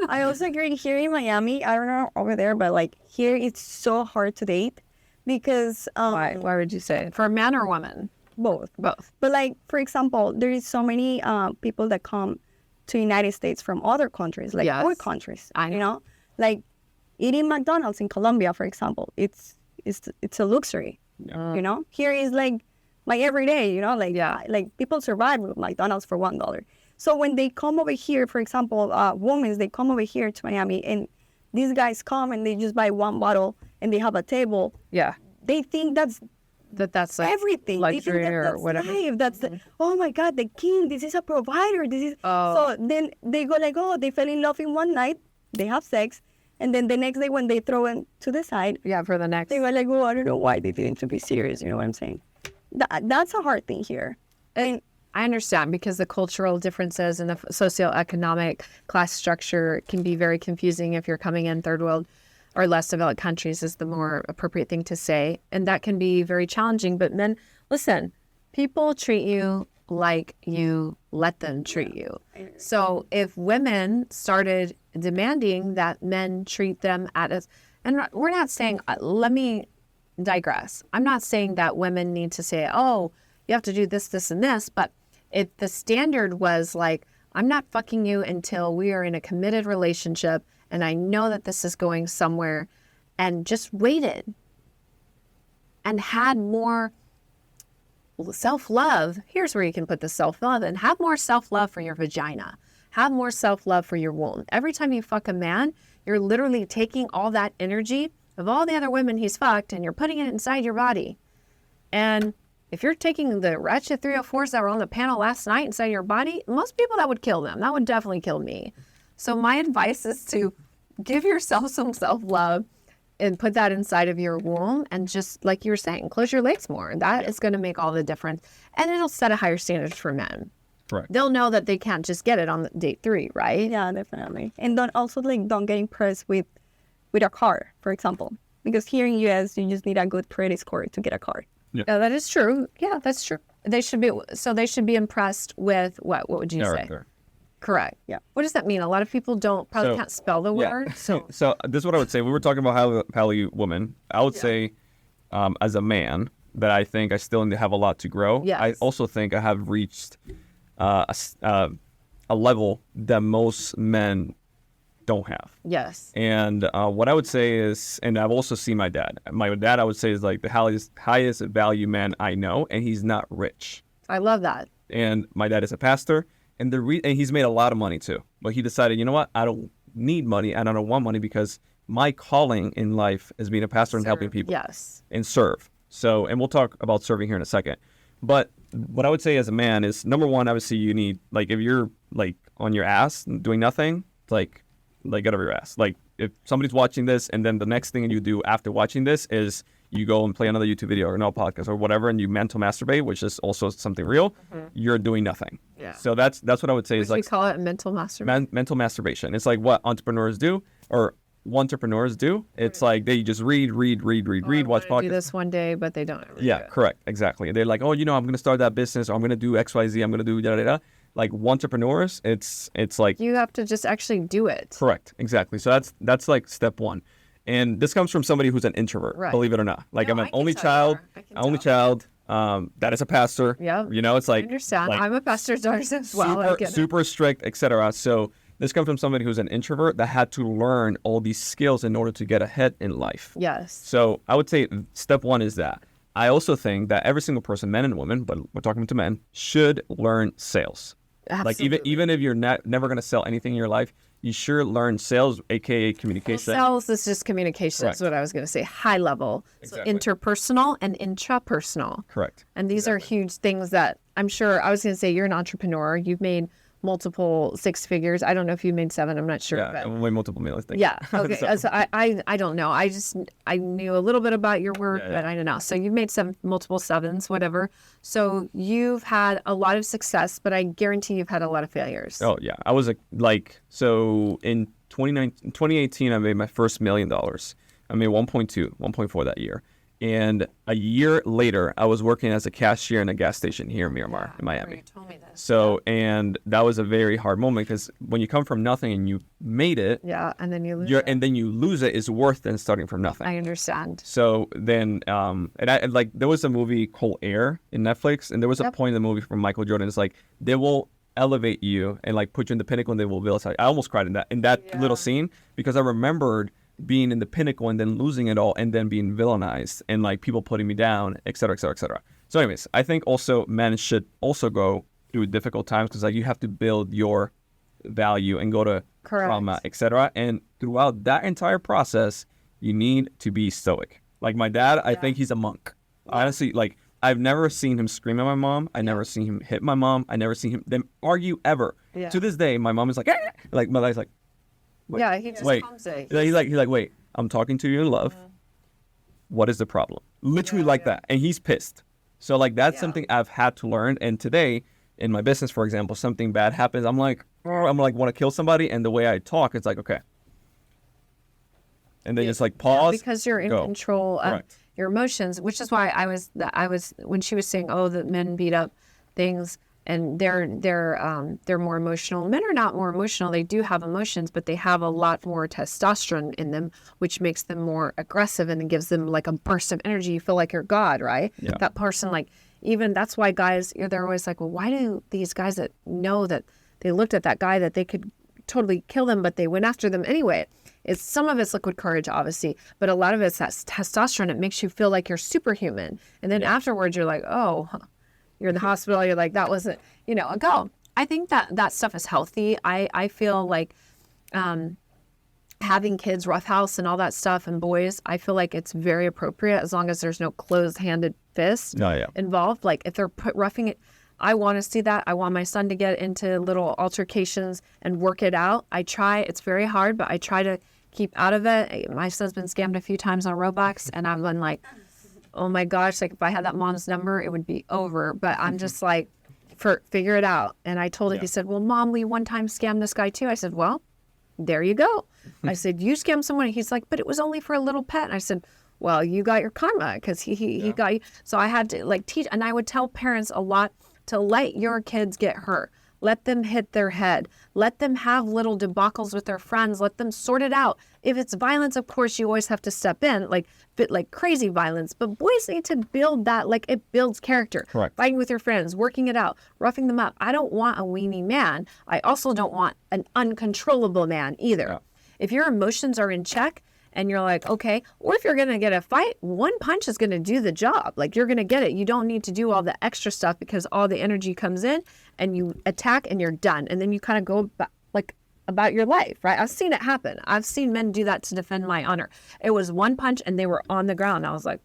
I also agree here in Miami. I don't know over there, but like here it's so hard to date because Why would you say? For a man or a woman? both. Both. But like for example, there is so many people that come to United States from other countries, like Yes. our countries. I know. You know, like eating McDonald's in Colombia, for example, it's a luxury. You know, here is like my everyday. You know, like Yeah. like people survive with McDonald's for $1. So when they come over here, for example, women, they come over here to Miami, and these guys come and they just buy one bottle and they have a table. Yeah. They think that's That's like everything. They think luxury that or that's whatever. life. That's oh my God, the king. This is a provider. This is so. Then they go like, oh, they fell in love in one night. They have sex, and then the next day when they throw him to the side, Yeah, for the next. they go like, oh, I don't know why they didn't to be serious. You know what I'm saying? That's a hard thing here. And I understand because the cultural differences and the socioeconomic class structure can be very confusing if you're coming in third world or less developed countries is the more appropriate thing to say. And that can be very challenging. But men, listen, people treat you like you let them treat you. So if women started demanding that men treat them and we're not saying, let me digress. I'm not saying that women need to say, oh, you have to do this, this, and this. But if the standard was like, I'm not fucking you until we are in a committed relationship and I know that this is going somewhere, and just waited and had more self-love. Here's where you can put the self-love and have more self-love for your vagina. Have more self-love for your womb. Every time you fuck a man, you're literally taking all that energy of all the other women he's fucked and you're putting it inside your body. And if you're taking the ratchet 304s that were on the panel last night inside your body, most people that would kill them. That would definitely kill me. So my advice is to give yourself some self-love and put that inside of your womb and just, like you were saying, close your legs more. That is going to make all the difference. And it'll set a higher standard for men. Correct. They'll know that they can't just get it on date 3, right? yeah, definitely. And don't get impressed with a car, for example, because here in US you just need a good credit score to get a car. Yeah, that is true. Yeah, that's true. They should be impressed with what? What would you say? Character. Correct. Yeah. What does that mean? A lot of people probably can't spell the word. So So this is what I would say. We were talking about how woman. I would say, as a man, that I think I still need to have a lot to grow. Yes. I also think I have reached a level that most men don't have. yes. And what I would say is, and I've also seen my dad. My dad, I would say, is like the highest value man I know, and he's not rich. I love that. And my dad is a pastor, and and he's made a lot of money too. But he decided, you know what? I don't need money, and I don't want money because my calling in life is being a pastor and helping people Yes. and serve. So, and we'll talk about serving here in a second. But what I would say as a man is, number one, obviously you need, like, if you're like on your ass doing nothing, like get over your ass. Like if somebody's watching this and then the next thing you do after watching this is you go and play another YouTube video or another podcast or whatever, and you mental masturbate, which is also something real, you're doing nothing. Yeah. So that's what I would say is We like call it mental masturbation. mental masturbation. It's like what entrepreneurs do or entrepreneurs do. It's like they just read, watch Do podcasts. this one day, but they don't ever do Yeah, it. correct. Exactly. They're like, oh, I'm going to start that business, or I'm going to do XYZ, I'm going to do da-da-da. Like entrepreneurs, it's like, You have to just actually do it. correct. Exactly. So that's like step one. And this comes from somebody who's an introvert, Right. believe it or not. Like No, I'm I an can only tell you child, are. I can only tell. child, that is a pastor. Yeah. You know, it's I like, understand. like I'm a pastor's daughter as well. I super, get it. super strict, etc. So this comes from somebody who's an introvert that had to learn all these skills in order to get ahead in life. Yes. So I would say step one is that. I also think that every single person, men and women, but we're talking to men, should learn sales. Like Absolutely. even if you're never going to sell anything in your life, you sure learn sales, aka communication. Sales is just communication. Correct. Is what I was going to say. High level. Exactly. So interpersonal and intrapersonal. Correct. And these are huge things that I'm sure I was going to say you're an entrepreneur. You've made multiple six figures. I don't know if you made 7. I'm not sure. Yeah, But way multiple millions. yeah. Okay. So I don't know. I knew a little bit about your work, Yeah. but I don't know. So you've made multiple 7s, whatever. So you've had a lot of success, but I guarantee you've had a lot of failures. Oh yeah, I was so in 2018, I made my first $1 million. I made 1.4 that year. And a year later, I was working as a cashier in a gas station here in Miramar, in Miami. You told me this. So, and that was a very hard moment because when you come from nothing and you made it, Yeah, and then you lose. and then you lose it is worse than starting from nothing. I understand. So then, and there was a movie called Air in Netflix, and there was a point in the movie from Michael Jordan. It's like they will elevate you and like put you in the pinnacle, and they will vilify. I almost cried in that little scene because I remembered being in the pinnacle and then losing it all and then being villainized and like people putting me down, et cetera, et cetera, et cetera. So anyways, I think also men should also go through difficult times because like you have to build your value and go to trauma, et cetera. And throughout that entire process, you need to be stoic. Like my dad, I think he's a monk. Honestly, like I've never seen him scream at my mom. I never seen him hit my mom. I never seen them argue ever. Yeah. To this day, my mom is like, "Ah!" Like my dad's like, wait, yeah, he just comes in. He's like, wait, I'm talking to you in love. What is the problem? Literally that. And he's pissed. So like, that's something I've had to learn. And today in my business, for example, something bad happens. I'm like, want to kill somebody. And the way I talk, it's like, okay. And then it's like pause. Because you're in control of your emotions, which is why I was, when she was saying, oh, that men beat up things, and they're more emotional. Men are not more emotional. They do have emotions, but they have a lot more testosterone in them, which makes them more aggressive and gives them like a burst of energy. You feel like you're God, right? Yeah. That person, like, even that's why guys, they're always like, well, why do these guys that know that they looked at that guy that they could totally kill them, but they went after them anyway? Some of it's liquid courage, obviously, but a lot of it's that testosterone. It makes you feel like you're superhuman. And then afterwards, you're like, oh, you're in the hospital. You're like, that wasn't, a go. I think that stuff is healthy. I feel like having kids, roughhouse and all that stuff, and boys, I feel like it's very appropriate as long as there's no closed-handed fist involved. Like if they're roughing it, I want to see that. I want my son to get into little altercations and work it out. I try. It's very hard, but I try to keep out of it. My son's been scammed a few times on Roblox, and I've been like, oh my gosh, like if I had that mom's number, it would be over. But I'm just like, figure it out. And I told him, he said, well, Mom, we one time scammed this guy too. I said, well, there you go. I said, you scammed someone. He's like, but it was only for a little pet. And I said, well, you got your karma because he got you. So I had to like teach, and I would tell parents a lot to let your kids get hurt. Let them hit their head. Let them have little debacles with their friends. Let them sort it out. If it's violence, of course, you always have to step in, like crazy violence. But boys need to build that, like it builds character. Correct. Fighting with your friends, working it out, roughing them up. I don't want a weenie man. I also don't want an uncontrollable man either. Yeah. If your emotions are in check, and you're like, okay, or if you're going to get a fight, one punch is going to do the job. Like you're going to get it. You don't need to do all the extra stuff because all the energy comes in and you attack and you're done. And then you kind of go about your life, right? I've seen it happen. I've seen men do that to defend my honor. It was one punch and they were on the ground. I was like,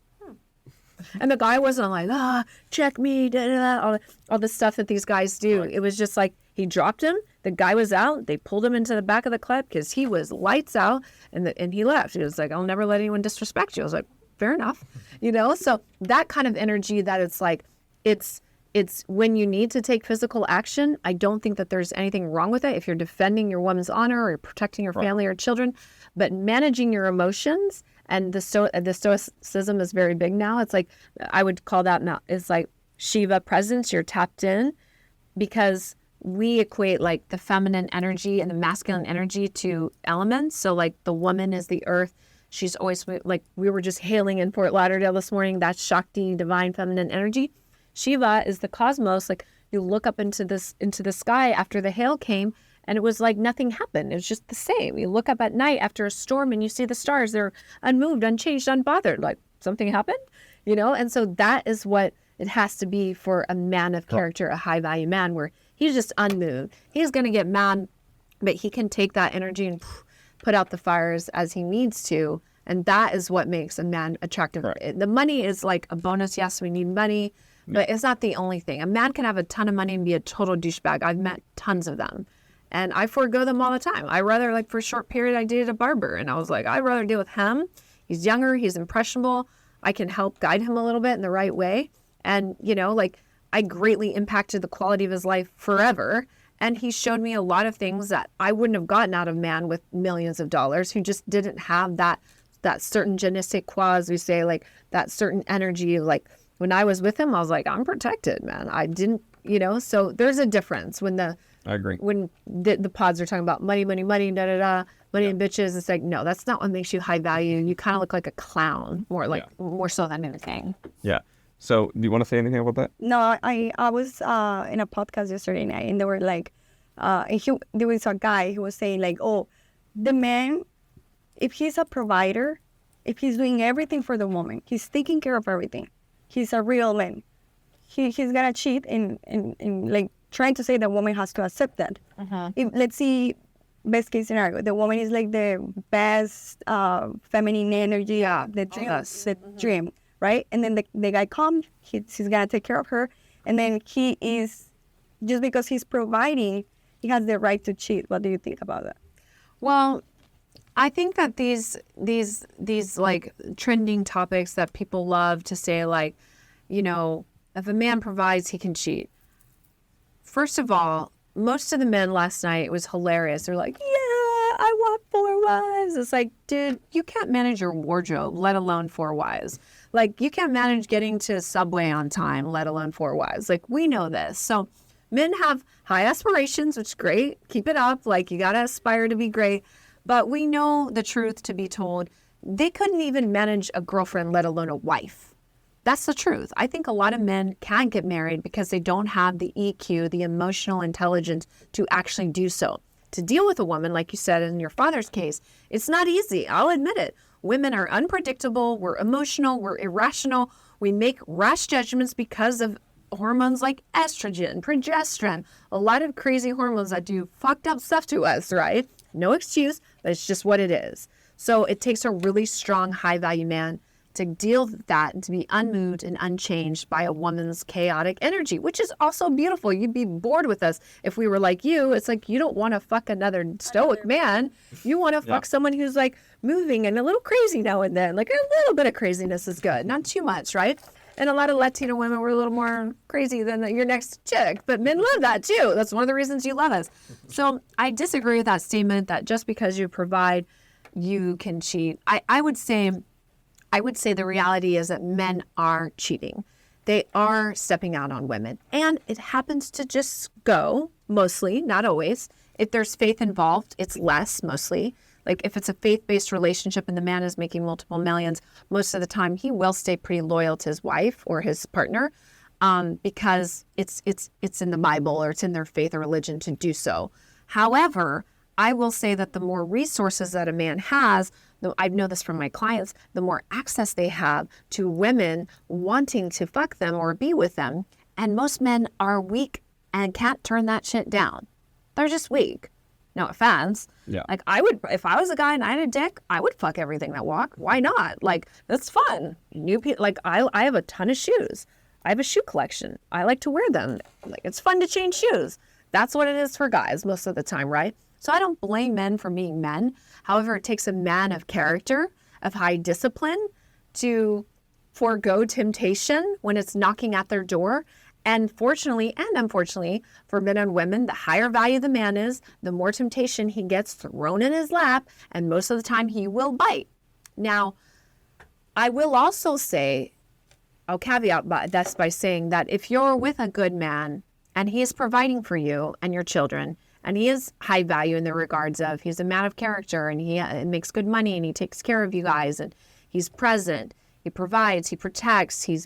And the guy wasn't like, check me, all the stuff that these guys do. Right. It was just like he dropped him. The guy was out. They pulled him into the back of the club because he was lights out, and he left. He was like, I'll never let anyone disrespect you. I was like, fair enough. So that kind of energy that it's like, it's when you need to take physical action. I don't think that there's anything wrong with it if you're defending your woman's honor or you're protecting your family or children, but managing your emotions. And the stoicism is very big now. It's like, I would call that now, it's like Shiva presence. You're tapped in because we equate like the feminine energy and the masculine energy to elements. So like the woman is the earth. She's always like, we were just hailing in Fort Lauderdale this morning, that's Shakti, divine feminine energy. Shiva is the cosmos. Like you look up into the sky after the hail came, and it was like nothing happened. It was just the same. You look up at night after a storm and you see the stars. They're unmoved, unchanged, unbothered. Like something happened, And so that is what it has to be for a man of character, a high value man, where he's just unmoved. He's going to get mad, but he can take that energy and put out the fires as he needs to. And that is what makes a man attractive. Right. The money is like a bonus. Yes, we need money. But it's not the only thing. A man can have a ton of money and be a total douchebag. I've met tons of them. And I forego them all the time. I rather, like, for a short period, I dated a barber. And I was like, I'd rather deal with him. He's younger. He's impressionable. I can help guide him a little bit in the right way. And, you know, like, I greatly impacted the quality of his life forever. And he showed me a lot of things that I wouldn't have gotten out of a man with millions of dollars who just didn't have that certain je ne sais quoi, as we say, like, that certain energy. Like, when I was with him, I was like, I'm protected, man. I didn't, you know, so there's a difference I agree. When the pods are talking about money, money, money, money and bitches. It's like, no, that's not what makes you high value. You kind of look like a clown, more so than anything. Yeah. So do you want to say anything about that? No, I was in a podcast yesterday night, and they were like, there was a guy who was saying like, oh, the man, if he's a provider, if he's doing everything for the woman, he's taking care of everything, he's a real man. He's gonna cheat and like trying to say the woman has to accept that. If, let's see, best case scenario, the woman is like the best feminine energy, the dream, right? And then the guy comes, he's gonna take care of her, and then he is, just because he's providing, he has the right to cheat. What do you think about that? Well, I think that these like trending topics that people love to say, like, you know, if a man provides, he can cheat. First of all, most of the men last night, it was hilarious. They're like, yeah, I want 4 wives. It's like, dude, you can't manage your wardrobe, let alone 4 wives. Like, you can't manage getting to Subway on time, let alone 4 wives. Like, we know this. So men have high aspirations, which is great. Keep it up. Like, you got to aspire to be great. But we know the truth to be told. They couldn't even manage a girlfriend, let alone a wife. That's the truth. I think a lot of men can't get married because they don't have the EQ, the emotional intelligence to actually do so. To deal with a woman, like you said in your father's case, it's not easy. I'll admit it. Women are unpredictable. We're emotional. We're irrational. We make rash judgments because of hormones like estrogen, progesterone, a lot of crazy hormones that do fucked up stuff to us, right? No excuse, but it's just what it is. So it takes a really strong, high-value man to deal with that and to be unmoved and unchanged by a woman's chaotic energy, which is also beautiful. You'd be bored with us if we were like you. It's like, you don't want to fuck another stoic man. You want to fuck someone who's like moving and a little crazy now and then. Like, a little bit of craziness is good, not too much, right? And a lot of Latino women were a little more crazy than your next chick, but men love that too. That's one of the reasons you love us. So I disagree with that statement that just because you provide, you can cheat. I would say the reality is that men are cheating. They are stepping out on women. And it happens to just go, mostly, not always. If there's faith involved, it's less, mostly. Like, if it's a faith-based relationship and the man is making multiple millions, most of the time he will stay pretty loyal to his wife or his partner because it's in the Bible or it's in their faith or religion to do so. However, I will say that the more resources that a man has, I know this from my clients, the more access they have to women wanting to fuck them or be with them. And most men are weak and can't turn that shit down. They're just weak. No offense. Yeah. Like, I would, if I was a guy and I had a dick, I would fuck everything that walked. Why not? Like, that's fun. New people, like, I have a ton of shoes. I have a shoe collection. I like to wear them. Like, it's fun to change shoes. That's what it is for guys most of the time, right? So I don't blame men for being men. However, it takes a man of character, of high discipline, to forego temptation when it's knocking at their door. And fortunately and unfortunately, for men and women, the higher value the man is, the more temptation he gets thrown in his lap, and most of the time he will bite. Now, I will also say, I'll caveat that's by saying that if you're with a good man and he is providing for you and your children, and he is high value in the regards of he's a man of character and he makes good money and he takes care of you guys and he's present, he provides, he protects, he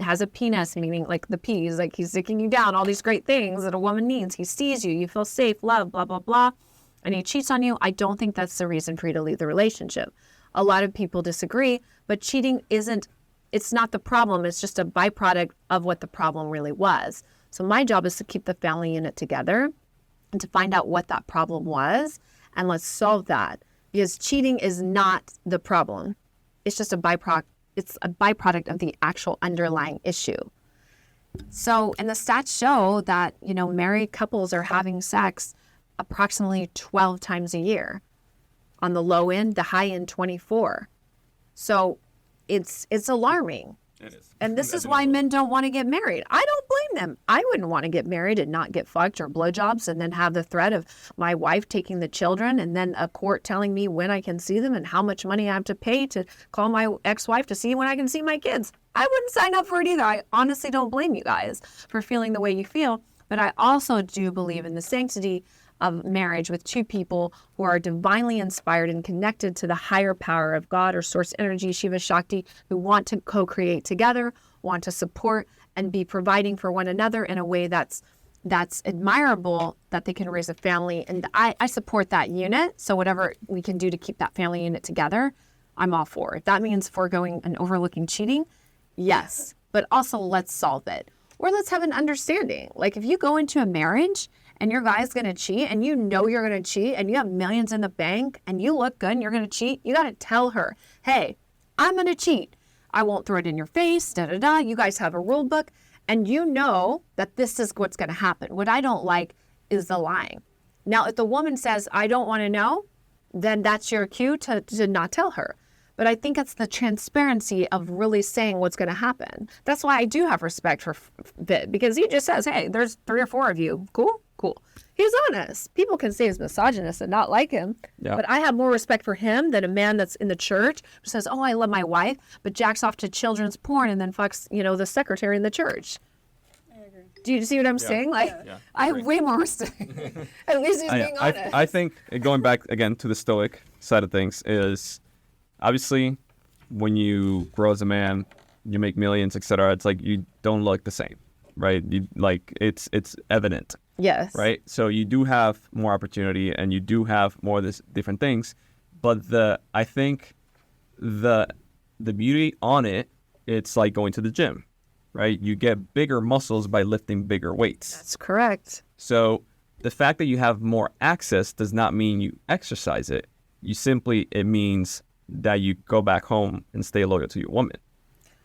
has a penis, meaning like the P's, like he's sticking you down, all these great things that a woman needs. He sees you, you feel safe, love, blah, blah, blah, and he cheats on you. I don't think that's the reason for you to leave the relationship. A lot of people disagree, but cheating it's not the problem. It's just a byproduct of what the problem really was. So my job is to keep the family unit together and to find out what that problem was, and let's solve that. Because cheating is not the problem. It's just a byproduct. It's a byproduct of the actual underlying issue. So, and the stats show that, married couples are having sex approximately 12 times a year. On the low end, the high end, 24. So it's alarming. It is. And this is why men don't want to get married. I don't blame them. I wouldn't want to get married and not get fucked or blowjobs and then have the threat of my wife taking the children and then a court telling me when I can see them and how much money I have to pay to call my ex-wife to see when I can see my kids. I wouldn't sign up for it either. I honestly don't blame you guys for feeling the way you feel. But I also do believe in the sanctity of marriage with two people who are divinely inspired and connected to the higher power of God or source energy, Shiva Shakti, who want to co-create together, want to support and be providing for one another in a way that's admirable, that they can raise a family. And I support that unit. So whatever we can do to keep that family unit together, I'm all for. If that means foregoing and overlooking cheating, yes. But also let's solve it. Or let's have an understanding. Like if you go into a marriage and your guy's going to cheat and you know you're going to cheat and you have millions in the bank and you look good and you're going to cheat, you got to tell her, hey, I'm going to cheat. I won't throw it in your face, da-da-da. You guys have a rule book and you know that this is what's going to happen. What I don't like is the lying. Now, if the woman says, I don't want to know, then that's your cue to not tell her. But I think it's the transparency of really saying what's going to happen. That's why I do have respect for Vid, because he just says, hey, there's 3 or 4 of you. Cool. He's honest. People can say he's misogynist and not like him. Yeah. But I have more respect for him than a man that's in the church who says, oh, I love my wife, but jacks off to children's porn and then fucks, the secretary in the church. I agree. Do you see what I'm saying? Like, I have way more respect. At least he's being honest. I think, going back again to the Stoic side of things, is obviously when you grow as a man, you make millions, etc. It's like you don't look the same, right? It's evident. Yes. Right. So you do have more opportunity and you do have more of this different things, but I think the beauty on it, it's like going to the gym, right? You get bigger muscles by lifting bigger weights. That's correct. So the fact that you have more access does not mean you exercise it. It means that you go back home and stay loyal to your woman.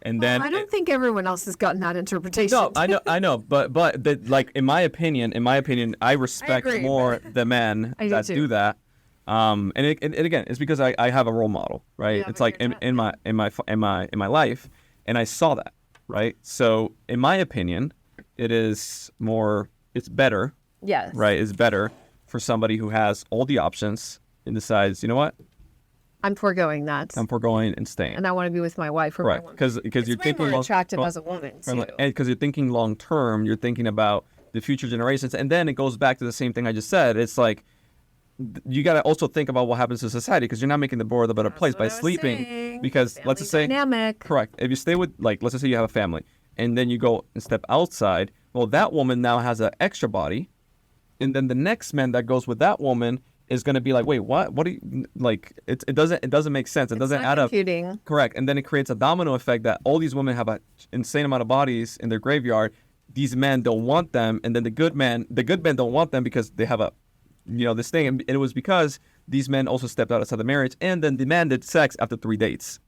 And then I don't think everyone else has gotten that interpretation. No, I know, but in my opinion, I respect more the men that do that. And again, it's because I have a role model, right? Yeah, it's like in my life, and I saw that, right? So in my opinion, it's better. Yes. Right, it's better for somebody who has all the options and decides, you know what? I'm foregoing that. I'm foregoing and staying. And I want to be with my wife. Right, because you're thinking more attractive as a woman too. And because you're thinking long term, you're thinking about the future generations, and then it goes back to the same thing I just said. It's like you got to also think about what happens to society, because you're not making the world a better place by sleeping. Because family let's just say dynamic. Correct. If you stay with, let's just say you have a family, and then you go and step outside. Well, that woman now has an extra body, and then the next man that goes with that woman is going to be like, wait, what? What do you like? It doesn't make sense. It doesn't add up. Correct. And then it creates a domino effect that all these women have an insane amount of bodies in their graveyard. These men don't want them, and then the good men don't want them because they have this thing. And it was because these men also stepped outside the marriage and then demanded sex after 3 dates.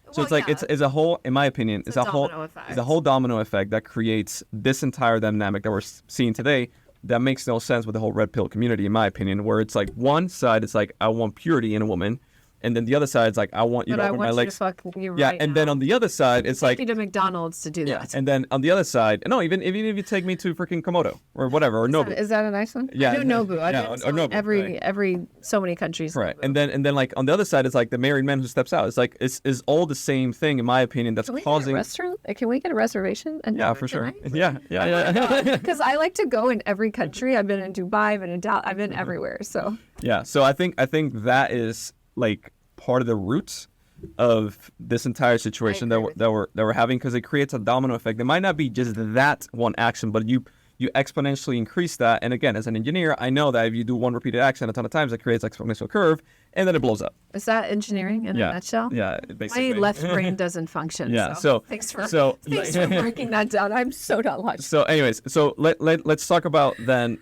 So it's a whole, in my opinion, it's a whole domino effect that creates this entire dynamic that we're seeing today. That makes no sense with the whole red pill community, in my opinion, where it's like one side is like, I want purity in a woman. And then the other side is like, I want you to open my legs. Then on the other side, it's like, take you to McDonald's to do that. And then on the other side, no, even if you take me to freaking Komodo or whatever, or Nobu. Is that a nice one? Yeah. I do Nobu. Or Nobu. Every so many countries. Right. And then like on the other side, it's like the married man who steps out. It's like, it's all the same thing, in my opinion, that's causing. Can we get a reservation? Yeah, for sure. Yeah. Because I like to go in every country. I've been in Dubai, I've been in Dallas, I've been everywhere. So. Yeah. So I think that is like part of the roots of this entire situation that we're having, because it creates a domino effect. It might not be just that one action, but you exponentially increase that. And again, as an engineer, I know that if you do one repeated action a ton of times, it creates exponential curve, and then it blows up. Is that engineering in a nutshell? Yeah, basically. My left brain doesn't function. Yeah. Thanks for breaking that down. I'm so not logical. So, anyways, let's talk about then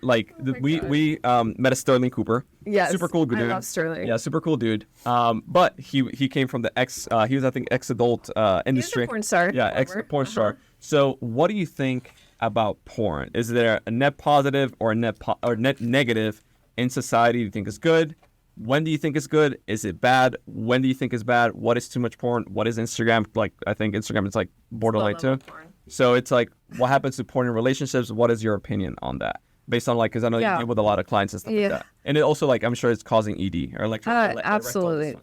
we met a Sterling Cooper. Yes, super cool dude. I love Sterling. Yeah, super cool dude. But he came from the he was, I think, ex-adult industry. He was a porn star. Yeah, ex-porn star. So what do you think about porn? Is there a net positive or a net negative in society you think is good? When do you think it's good? Is it bad? When do you think it's bad? What is too much porn? What is Instagram? Like, I think Instagram is like borderline too. So it's like, what happens to porn in relationships? What is your opinion on that? Based on like, because I know you deal with a lot of clients and stuff like that. And it also like, I'm sure it's causing ED or like absolutely.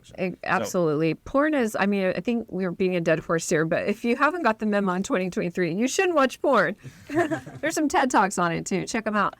Absolutely. Porn is, I mean, I think we're being a dead horse here, but if you haven't got the memo in 2023, you shouldn't watch porn. There's some TED Talks on it too. Check them out.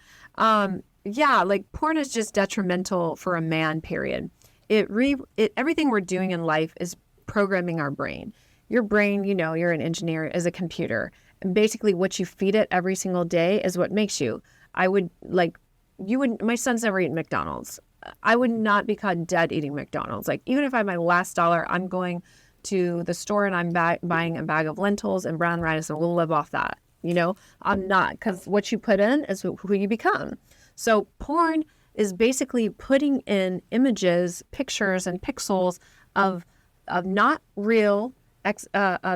Yeah, like porn is just detrimental for a man, period. Everything we're doing in life is programming our brain. Your brain, you know, you're an engineer, is a computer. And basically what you feed it every single day is what makes you. My son's never eaten McDonald's. I would not be caught dead eating McDonald's. Like, even if I had my last dollar, I'm going to the store and I'm buying a bag of lentils and brown rice and we'll live off that. You know, I'm not, because what you put in is who you become. So porn is basically putting in images, pictures, and pixels of not real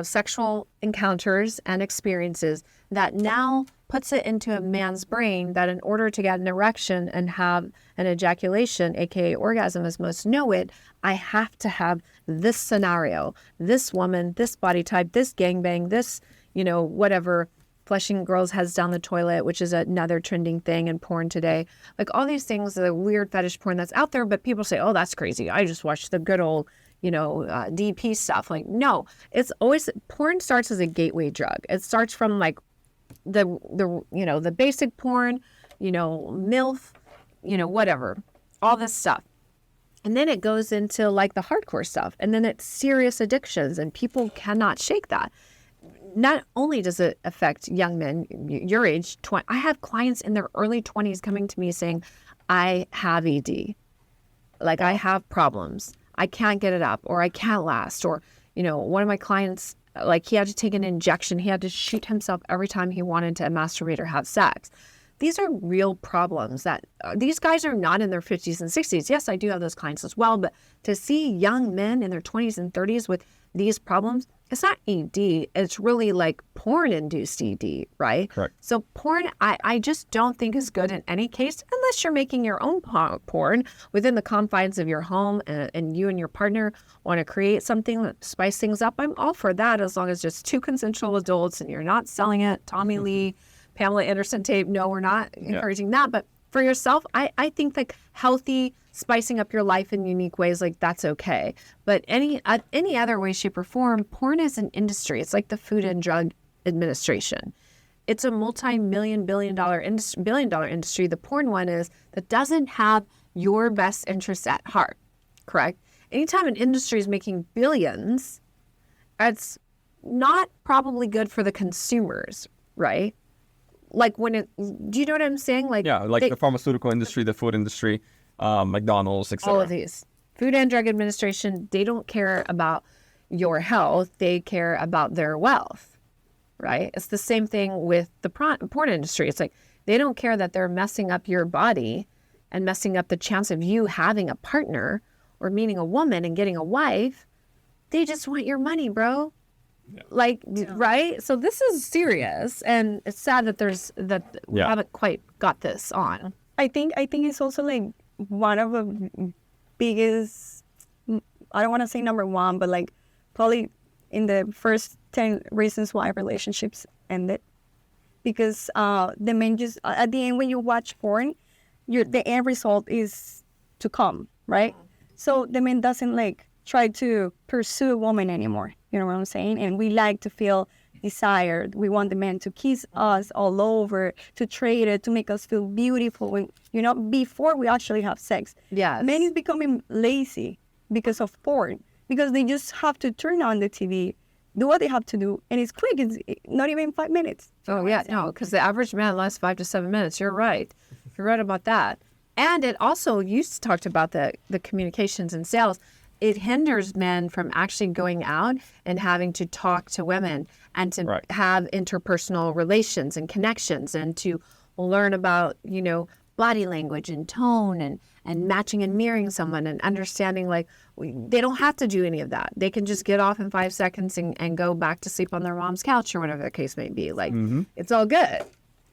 sexual encounters and experiences that now puts it into a man's brain that in order to get an erection and have an ejaculation, aka orgasm as most know it, I have to have this scenario, this woman, this body type, this gangbang, this, you know, whatever, flushing girls' heads down the toilet, which is another trending thing in porn today. Like all these things, the weird fetish porn that's out there, but people say, oh, that's crazy. I just watched the good old, you know, DP stuff. Like, no, it's always, porn starts as a gateway drug. It starts from like the you know, the basic porn, you know, MILF, you know, whatever, all this stuff. And then it goes into like the hardcore stuff, and then it's serious addictions, and people cannot shake that. Not only does it affect young men your age, I have clients in their early 20s coming to me saying, I have ED. Like, I have problems. I can't get it up, or I can't last. Or, you know, one of my clients, like, he had to take an injection. He had to shoot himself every time he wanted to masturbate or have sex. These are real problems that these guys are not in their 50s and 60s. Yes, I do have those clients as well. But to see young men in their 20s and 30s with these problems, it's not ED. It's really like porn-induced ED, right? Correct. So porn, I just don't think is good in any case, unless you're making your own porn within the confines of your home, and you and your partner want to create something that spice things up. I'm all for that, as long as just two consensual adults and you're not selling it. Tommy Lee, Pamela Anderson tape. No, we're not encouraging that. But for yourself, I think like healthy, spicing up your life in unique ways, like that's okay. But any other way, shape, or form, porn is an industry. It's like the Food and Drug Administration. It's a billion dollar industry. The porn one is, that doesn't have your best interests at heart. Correct? Anytime an industry is making billions, it's not probably good for the consumers, right? Like do you know what I'm saying? Like, yeah, like the pharmaceutical industry, the food industry, McDonald's, etc. All of these. Food and Drug Administration, they don't care about your health. They care about their wealth, right? It's the same thing with the porn industry. It's like, they don't care that they're messing up your body and messing up the chance of you having a partner or meeting a woman and getting a wife. They just want your money, bro. Yeah. Like, right? So this is serious, and it's sad that we haven't quite got this on. I think it's also like one of the biggest, I don't want to say number one, but like probably in the first 10 reasons why relationships ended. Because the men just, at the end when you watch porn, the end result is to come, right? So the man doesn't like try to pursue a woman anymore. You know what I'm saying? And we like to feel desired. We want the man to kiss us all over, to trade it, to make us feel beautiful, when, you know, before we actually have sex. Yeah. Men is becoming lazy because of porn, because they just have to turn on the TV, do what they have to do, and it's quick. It's not even 5 minutes. Oh, yeah. No, because the average man lasts 5 to 7 minutes. You're right. You're right about that. And it also, you talked about the communications and sales. It hinders men from actually going out and having to talk to women and to have interpersonal relations and connections, and to learn about, you know, body language and tone and matching and mirroring someone and understanding like they don't have to do any of that. They can just get off in 5 seconds and go back to sleep on their mom's couch or whatever the case may be. Like it's all good.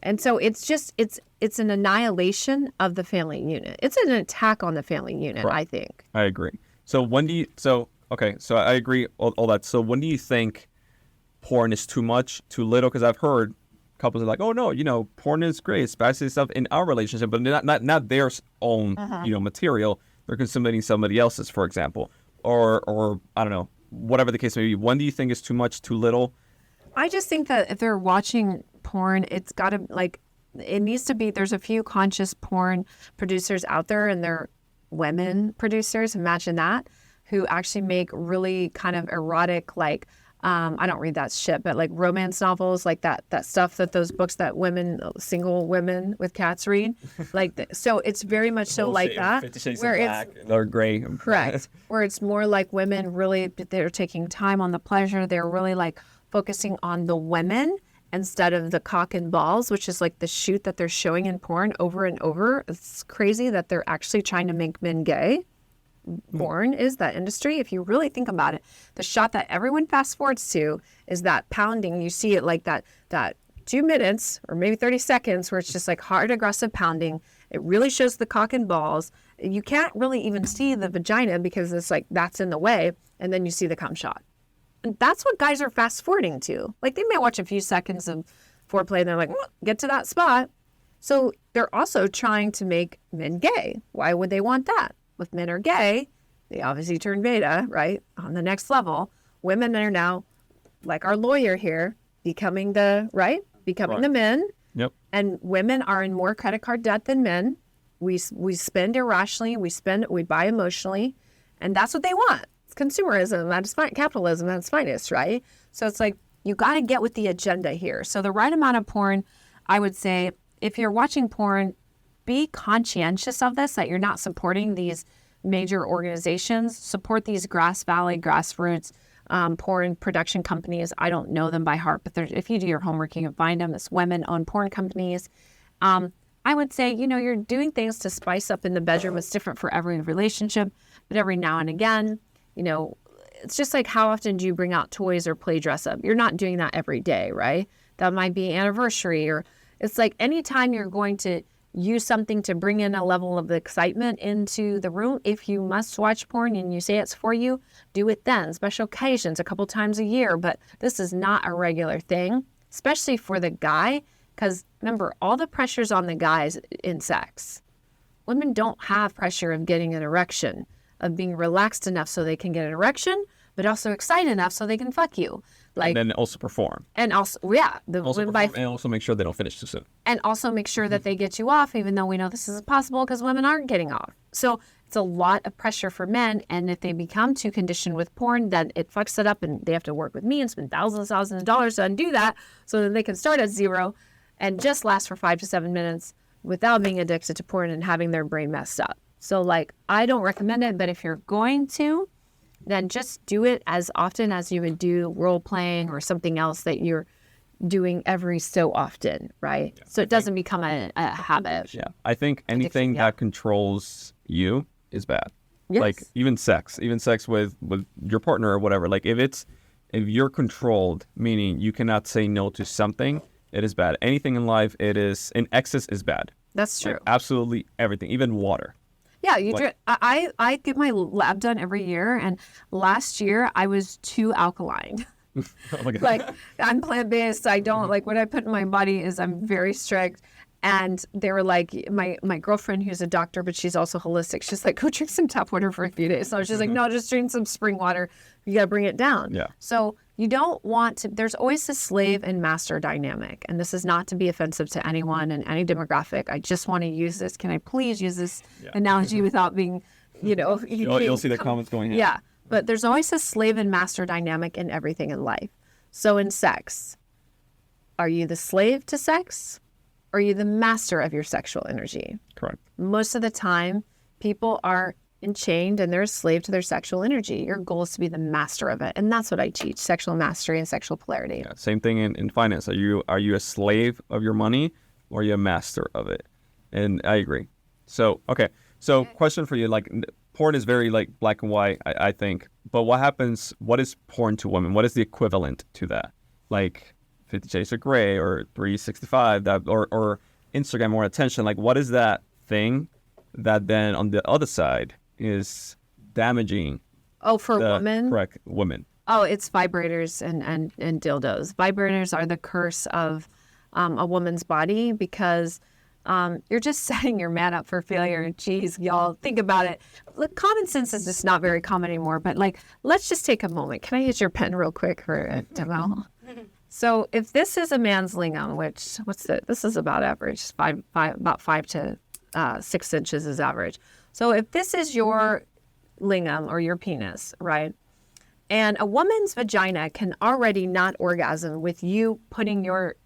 And so it's just, it's an annihilation of the family unit. It's an attack on the family unit, Right. I think. I agree. So when do you, so I agree all that. So when do you think porn is too much, too little? Because I've heard couples are like, oh no, porn is great, especially stuff in our relationship, but not their own, material. They're consuming somebody else's, for example, or I don't know, whatever the case may be. When do you think is too much, too little? I just think that if they're watching porn, it's got to it needs to be, there's a few conscious porn producers out there and they're women producers, imagine that, who actually make really kind of erotic, I don't read that shit, but like romance novels, like that stuff that those books that single women with cats read. So it's very much so like that. 50 Shades where of Black, or gray. Correct. Where it's more like women really, they're taking time on the pleasure. They're really like focusing on the women instead of the cock and balls, which is like the shoot that they're showing in porn over and over. It's crazy that they're actually trying to make men gay. Porn is that industry. If you really think about it, the shot that everyone fast forwards to is that pounding. You see it like that 2 minutes or maybe 30 seconds where it's just like hard, aggressive pounding. It really shows the cock and balls. You can't really even see the vagina because it's like that's in the way. And then you see the cum shot. And that's what guys are fast forwarding to. Like they may watch a few seconds of foreplay and they're like, well, get to that spot. So they're also trying to make men gay. Why would they want that? If men are gay, they obviously turn beta, right? On the next level, women are now, like our lawyer here, becoming the men. Yep. And women are in more credit card debt than men. We spend irrationally, we buy emotionally, and that's what they want. It's consumerism at its capitalism at its finest, right? So it's like you got to get with the agenda here. So the right amount of porn, I would say, if you're watching porn, be conscientious of this, that you're not supporting these major organizations. Support these grassroots porn production companies. I don't know them by heart, but if you do your homework, you can find them. It's women-owned porn companies. I would say, you're doing things to spice up in the bedroom. It's different for every relationship, but every now and again, it's just like how often do you bring out toys or play dress up? You're not doing that every day, right? That might be anniversary, or it's like anytime you're going to use something to bring in a level of excitement into the room. If you must watch porn and you say it's for you, do it then. Special occasions, a couple times a year. But this is not a regular thing, especially for the guy. Because remember, all the pressure's on the guys in sex. Women don't have pressure of getting an erection, of being relaxed enough so they can get an erection, but also excited enough so they can fuck you. And then also perform. And also, yeah. And also make sure they don't finish too soon. And also make sure that they get you off, even though we know this isn't possible because women aren't getting off. So it's a lot of pressure for men. And if they become too conditioned with porn, then it fucks it up and they have to work with me and spend thousands of dollars to undo that so that they can start at zero and just last for 5 to 7 minutes without being addicted to porn and having their brain messed up. So I don't recommend it, but if you're going to, then just do it as often as you would do role playing or something else that you're doing every so often, right? Yeah. So it doesn't become a habit. Yeah. I think anything that controls you is bad. Yes. Like even sex with your partner or whatever. Like if you're controlled, meaning you cannot say no to something, it is bad. Anything in life, in excess is bad. That's true. Like absolutely everything, even water. Yeah, I get my lab done every year, and last year I was too alkaline. Oh my God. I'm plant-based. I don't what I put in my body is I'm very strict. And they were like, my girlfriend who's a doctor, but she's also holistic. She's like, go drink some tap water for a few days. So she's like, no, just drink some spring water. You got to bring it down. Yeah. So you don't want to, there's always a slave and master dynamic. And this is not to be offensive to anyone in any demographic. I just want to use this. Can I please use this analogy without being, You'll see the comments going in. Yeah. But there's always a slave and master dynamic in everything in life. So in sex, are you the slave to sex? Or are you the master of your sexual energy? Correct. Most of the time, people are enchained and they're a slave to their sexual energy. Your goal is to be the master of it. And that's what I teach, sexual mastery and sexual polarity. Yeah, same thing in finance. Are you a slave of your money or are you a master of it? And I agree. So, okay. So question for you, like porn is very like black and white, I think. But what is porn to women? What is the equivalent to that? Like 50 Shades of Grey or 365 or Instagram more attention. Like what is that thing that then on the other side is damaging For women? Correct, women. Oh, it's vibrators and dildos. Vibrators are the curse of a woman's body because you're just setting your man up for failure. Jeez, y'all, think about it. Look, common sense is just not very common anymore. But like, let's just take a moment. Can I use your pen real quick for a demo? So if this is a man's lingam, which this is about average, about 5 to 6 inches is average. So if this is your lingam or your penis, right? And a woman's vagina can already not orgasm with you putting your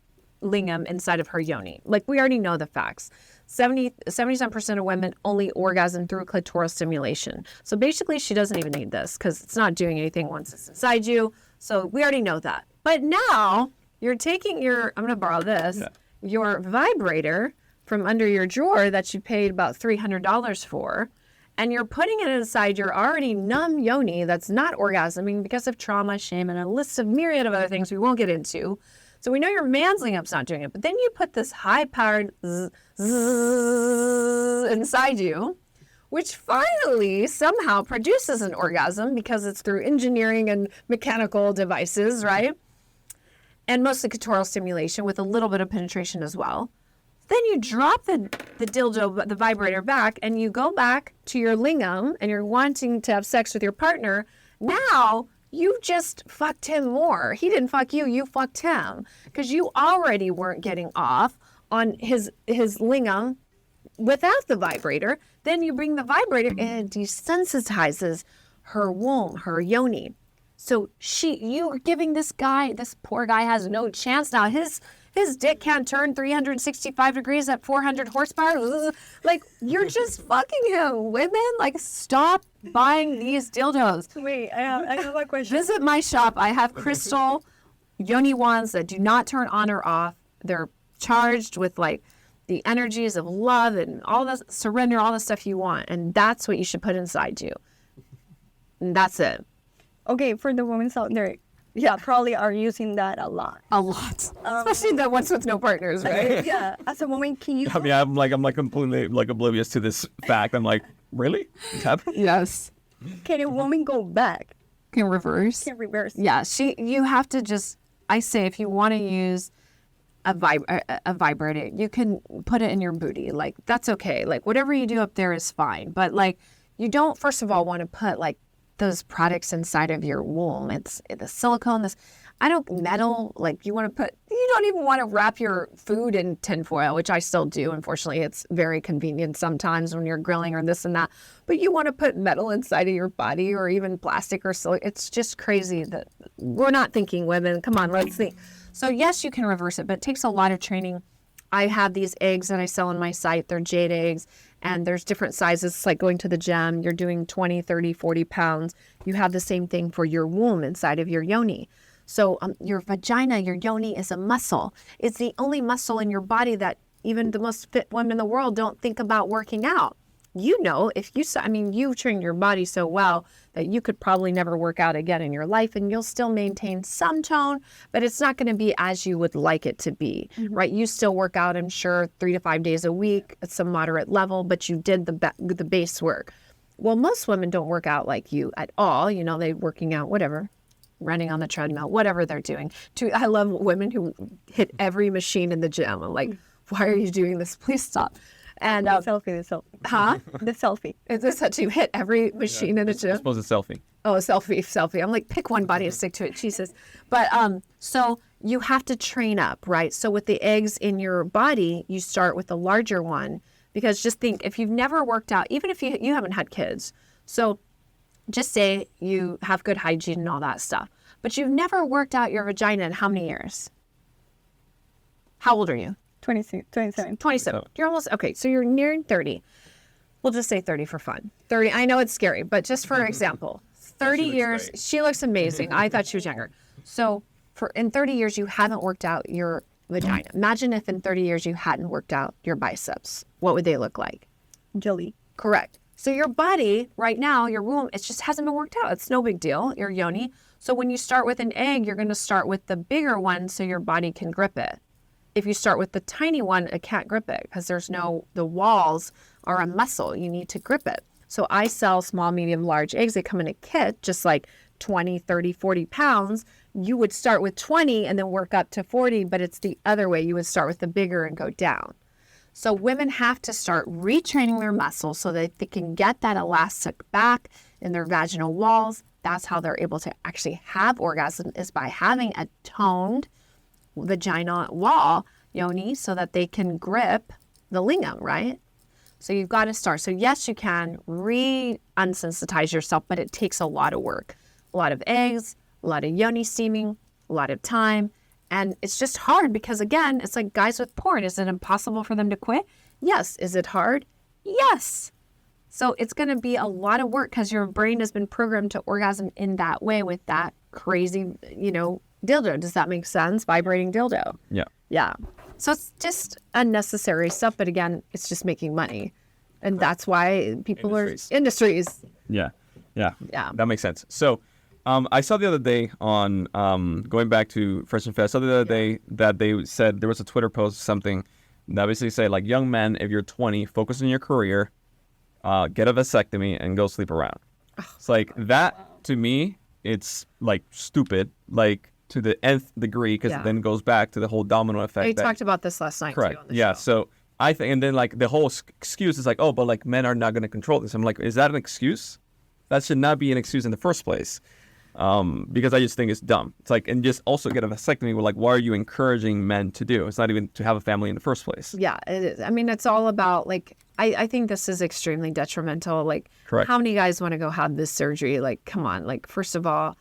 lingam inside of her yoni. Like we already know the facts. 77% of women only orgasm through clitoral stimulation. So basically she doesn't even need this because it's not doing anything once it's inside you. So we already know that. But now you're taking I'm going to borrow this, your vibrator from under your drawer that you paid about $300 for, and you're putting it inside your already numb yoni that's not orgasming because of trauma, shame, and a list of myriad of other things we won't get into. So we know your man's lingam's not doing it, but then you put this high-powered inside you, which finally somehow produces an orgasm because it's through engineering and mechanical devices, right? And mostly clitoral stimulation with a little bit of penetration as well. Then you drop the dildo, the vibrator back, and you go back to your lingam, and you're wanting to have sex with your partner. Now you just fucked him more. He didn't fuck you, you fucked him. Because you already weren't getting off on his lingam without the vibrator. Then you bring the vibrator and it desensitizes her womb, her yoni. So you are giving this poor guy has no chance now. His dick can't turn 365 degrees at 400 horsepower. Like, you're just fucking him. Women, like, stop buying these dildos. Wait, I have a question. Visit my shop. I have crystal yoni wands that do not turn on or off. They're charged with, like, the energies of love and all the surrender, all the stuff you want. And that's what you should put inside you. And that's it. Okay, for the women out there, probably are using that a lot. A lot. Especially the ones with no partners, right? Yeah. As a woman, can you... I mean, I'm like completely like oblivious to this fact. I'm like, really? It's happening? Yes. Can a woman go back? Can reverse. Can reverse. Yeah, you have to just, I say if you want to use a vibrator, you can put it in your booty. Like, that's okay. Like, whatever you do up there is fine. But, like, you don't, first of all, want to put, like, those products inside of your womb. It's the silicone, metal, like you don't even want to wrap your food in tinfoil, which I still do. Unfortunately, it's very convenient sometimes when you're grilling or this and that, but you want to put metal inside of your body or even plastic or silicone. It's just crazy that we're not thinking, women. Come on, let's think. So yes, you can reverse it, but it takes a lot of training. I have these eggs that I sell on my site. They're jade eggs, and there's different sizes. It's like going to the gym. You're doing 20, 30, 40 pounds. You have the same thing for your womb inside of your yoni. So your vagina, your yoni is a muscle. It's the only muscle in your body that even the most fit women in the world don't think about working out. You know, you trained your body so well that you could probably never work out again in your life and you'll still maintain some tone, but it's not going to be as you would like it to be, right? You still work out, I'm sure, 3 to 5 days a week at some moderate level, but you did the base work. Well, most women don't work out like you at all. You know, they're working out, whatever, running on the treadmill, whatever they're doing. I love women who hit every machine in the gym. I'm like, why are you doing this? Please stop. And the selfie. Huh? The selfie. Is this that you hit every machine in the gym? I suppose it's selfie. Oh, a selfie. I'm like, pick one body and stick to it. Jesus. But so you have to train up, right? So with the eggs in your body, you start with the larger one because just think, if you've never worked out, even if you haven't had kids, so just say you have good hygiene and all that stuff, but you've never worked out your vagina in how many years? How old are you? 27. 27. You're almost, okay, so you're nearing 30. We'll just say 30 for fun. 30, I know it's scary, but just for example, 30 years, great. She looks amazing. I thought she was younger. So in 30 years, you haven't worked out your vagina. Imagine if in 30 years you hadn't worked out your biceps. What would they look like? Jelly. Correct. So your body right now, your womb, it just hasn't been worked out. It's no big deal, your yoni. So when you start with an egg, you're going to start with the bigger one so your body can grip it. If you start with the tiny one, it can't grip it because the walls are a muscle. You need to grip it. So I sell small, medium, large eggs. They come in a kit, just like 20, 30, 40 pounds. You would start with 20 and then work up to 40, but it's the other way. You would start with the bigger and go down. So women have to start retraining their muscles so that they can get that elastic back in their vaginal walls. That's how they're able to actually have orgasm, is by having a toned vaginal wall, yoni, so that they can grip the lingam, right? So you've got to start. So yes, you can unsensitize yourself, but it takes a lot of work. A lot of eggs, a lot of yoni steaming, a lot of time. And it's just hard because, again, it's like guys with porn. Is it impossible for them to quit? Yes. Is it hard? Yes. So it's going to be a lot of work because your brain has been programmed to orgasm in that way with that crazy, dildo. Does that make sense? Vibrating dildo. Yeah. Yeah. So it's just unnecessary stuff. But again, it's just making money. And that's why people industries. Yeah. Yeah. Yeah. That makes sense. So I saw the other day on going back to Fresh and Fast, I saw the other day that they said there was a Twitter post, something that basically said, like, young men, if you're 20, focus on your career, get a vasectomy and go sleep around. It's like that to me, it's like stupid, like to the nth degree, because it then goes back to the whole domino effect. We talked about this last night. Correct. Too, on the Yeah. show. So I think, and then like the whole excuse is like, oh, but like men are not going to control this. I'm like, is that an excuse? That should not be an excuse in the first place. Because I just think it's dumb. It's like, and just also get a vasectomy. Well, like, what are you encouraging men to do? It's not even to have a family in the first place. Yeah, it is. I mean, it's all about, like, I think this is extremely detrimental. Like, Correct. How many guys want to go have this surgery? Like, come on. Like, first of all,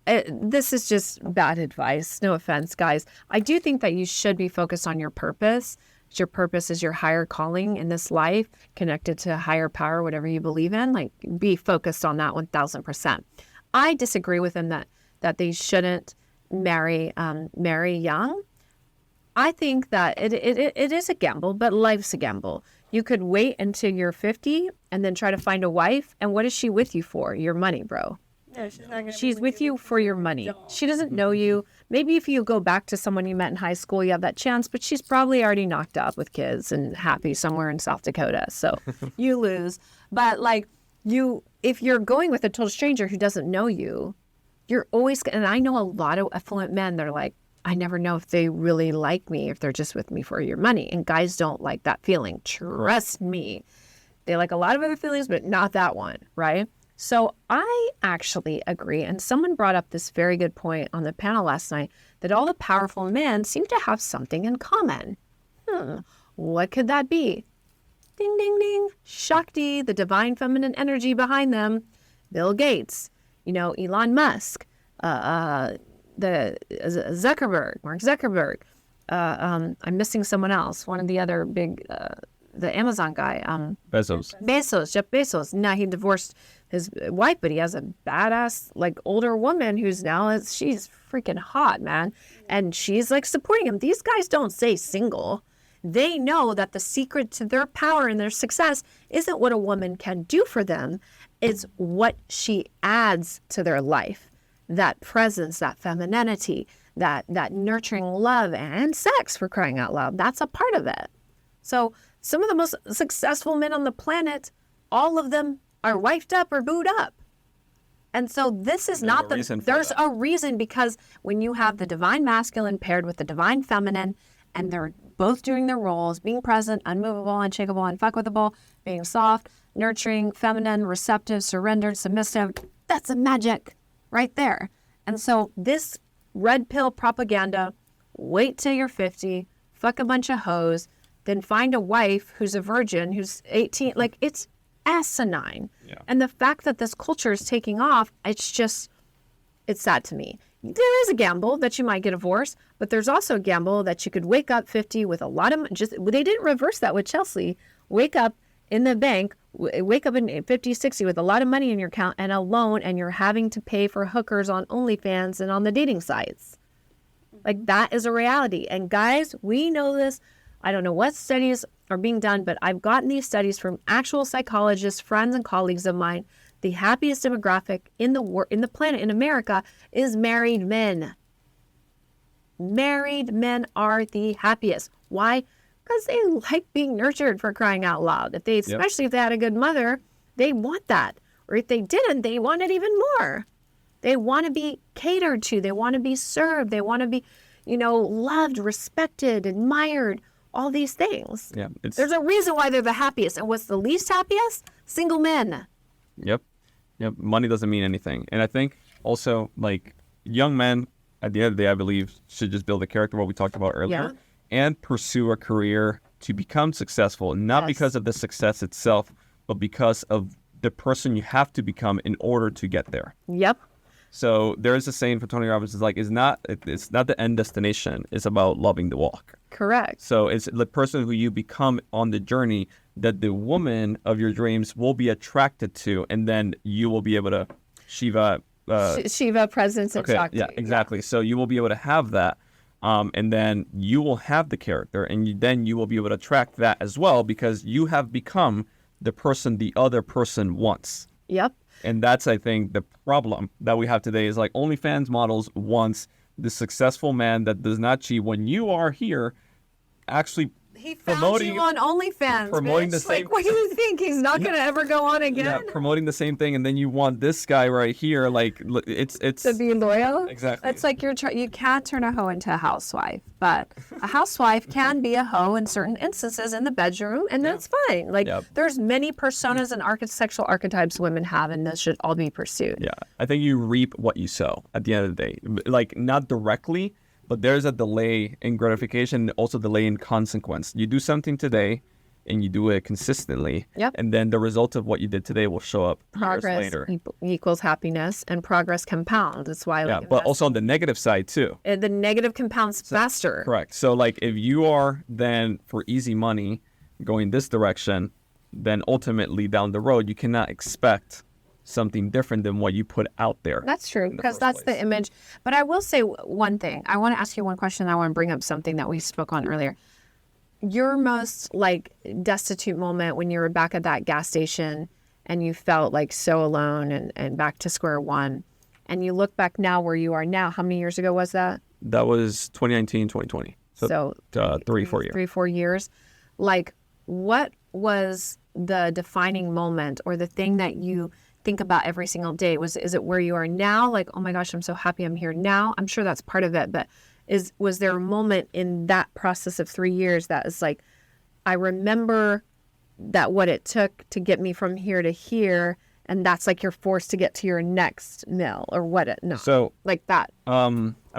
this is just bad advice. No offense, guys. I do think that you should be focused on your purpose. Your purpose is your higher calling in this life, connected to higher power, whatever you believe in. Like, be focused on that 1,000%. I disagree with them that they shouldn't marry young. I think that it is a gamble, but life's a gamble. You could wait until you're 50 and then try to find a wife. And what is she with you for? Your money, bro. Yeah, She's with you for your money. She doesn't know you. Maybe if you go back to someone you met in high school, you have that chance, but she's probably already knocked up with kids and happy somewhere in South Dakota. So you lose. But like, if you're going with a total stranger who doesn't know you, you're always, and I know a lot of affluent men, they're like, I never know if they really like me, if they're just with me for your money. And guys don't like that feeling. Trust me. They like a lot of other feelings, but not that one, right? So I actually agree. And someone brought up this very good point on the panel last night, that all the powerful men seem to have something in common. What could that be? Ding, ding, ding. Shakti, the divine feminine energy behind them. Bill Gates, Elon Musk, the Mark Zuckerberg. I'm missing someone else. One of the other big, the Amazon guy. Jeff Bezos. Now he divorced his wife, but he has a badass, like, older woman who's now, she's freaking hot, man. And she's like supporting him. These guys don't stay single. They know that the secret to their power and their success isn't what a woman can do for them. It's what she adds to their life. That presence, that femininity, that nurturing love and sex, for crying out loud. That's a part of it. So some of the most successful men on the planet, all of them are wifed up or booed up. And so this is not there's a reason, because when you have the divine masculine paired with the divine feminine, and they're both doing their roles, being present, unmovable, unshakable, unfuckwithable, being soft, nurturing, feminine, receptive, surrendered, submissive, that's a magic right there. And so this red pill propaganda, wait till you're 50, fuck a bunch of hoes, then find a wife who's a virgin, who's 18, like, it's asinine. Yeah. And the fact that this culture is taking off, it's sad to me. There is a gamble that you might get divorced, but there's also a gamble that you could wake up 50 with a lot of, they didn't reverse that with Chelsea. Wake up in the bank, wake up in 50, 60 with a lot of money in your account and a loan, and you're having to pay for hookers on OnlyFans and on the dating sites. Like that is a reality. And guys, we know this. I don't know what studies are being done, but I've gotten these studies from actual psychologists, friends and colleagues of mine. The happiest demographic in the planet, in America, is married men. Married men are the happiest. Why? Because they like being nurtured, for crying out loud. Especially if they had a good mother, they want that. Or if they didn't, they want it even more. They want to be catered to. They want to be served. They want to be, loved, respected, admired, all these things. Yeah. There's a reason why they're the happiest. And what's the least happiest? Single men. Yep. Money doesn't mean anything. And I think also, like, young men, at the end of the day, I believe, should just build a character, what we talked about earlier, and pursue a career to become successful, not because of the success itself, but because of the person you have to become in order to get there. Yep. So there is a saying for Tony Robbins, it's not the end destination. It's about loving the walk. Correct. So it's the person who you become on the journey that the woman of your dreams will be attracted to, and then you will be able to Shiva presence and Shakti. Yeah, exactly. So you will be able to have that, and then you will have the character, and then you will be able to attract that as well, because you have become the person the other person wants. Yep. And that's, I think, the problem that we have today is like OnlyFans models wants the successful man that does not cheat when you are here actually he found you on OnlyFans, promoting bitch. the same. Like, what do you think? He's not going to ever go on again? Yeah, promoting the same thing, and then you want this guy right here, like it's to be loyal. Exactly. It's like you can't turn a hoe into a housewife, but a housewife can be a hoe in certain instances in the bedroom, and that's fine. Like there's many personas and sexual archetypes women have, and this should all be pursued. Yeah, I think you reap what you sow at the end of the day. Like not directly, but there's a delay in gratification, and also delay in consequence. You do something today, and you do it consistently, and then the result of what you did today will show up years later. Equals happiness, and progress compounds. That's why. But also on the negative side too. The negative compounds faster. Correct. So like if you are then for easy money going this direction, then ultimately down the road you cannot expect something different than what you put out there. That's true, because that's the image. But I will say one thing. I want to ask you one question. I want to bring up something that we spoke on earlier. Your most like destitute moment when you were back at that gas station and you felt like so alone and back to square one, and you look back now where you are now. How many years ago was that? That was 2019, 2020. So 3-4 years. 3-4 years. Like, what was the defining moment or the thing that you think about every single day? Is it where you are now? Like, oh my gosh, I'm so happy I'm here now. I'm sure that's part of it, but was there a moment in that process of 3 years that is like, I remember that what it took to get me from here to here, and that's like you're forced to get to your next mill or what? So like that. I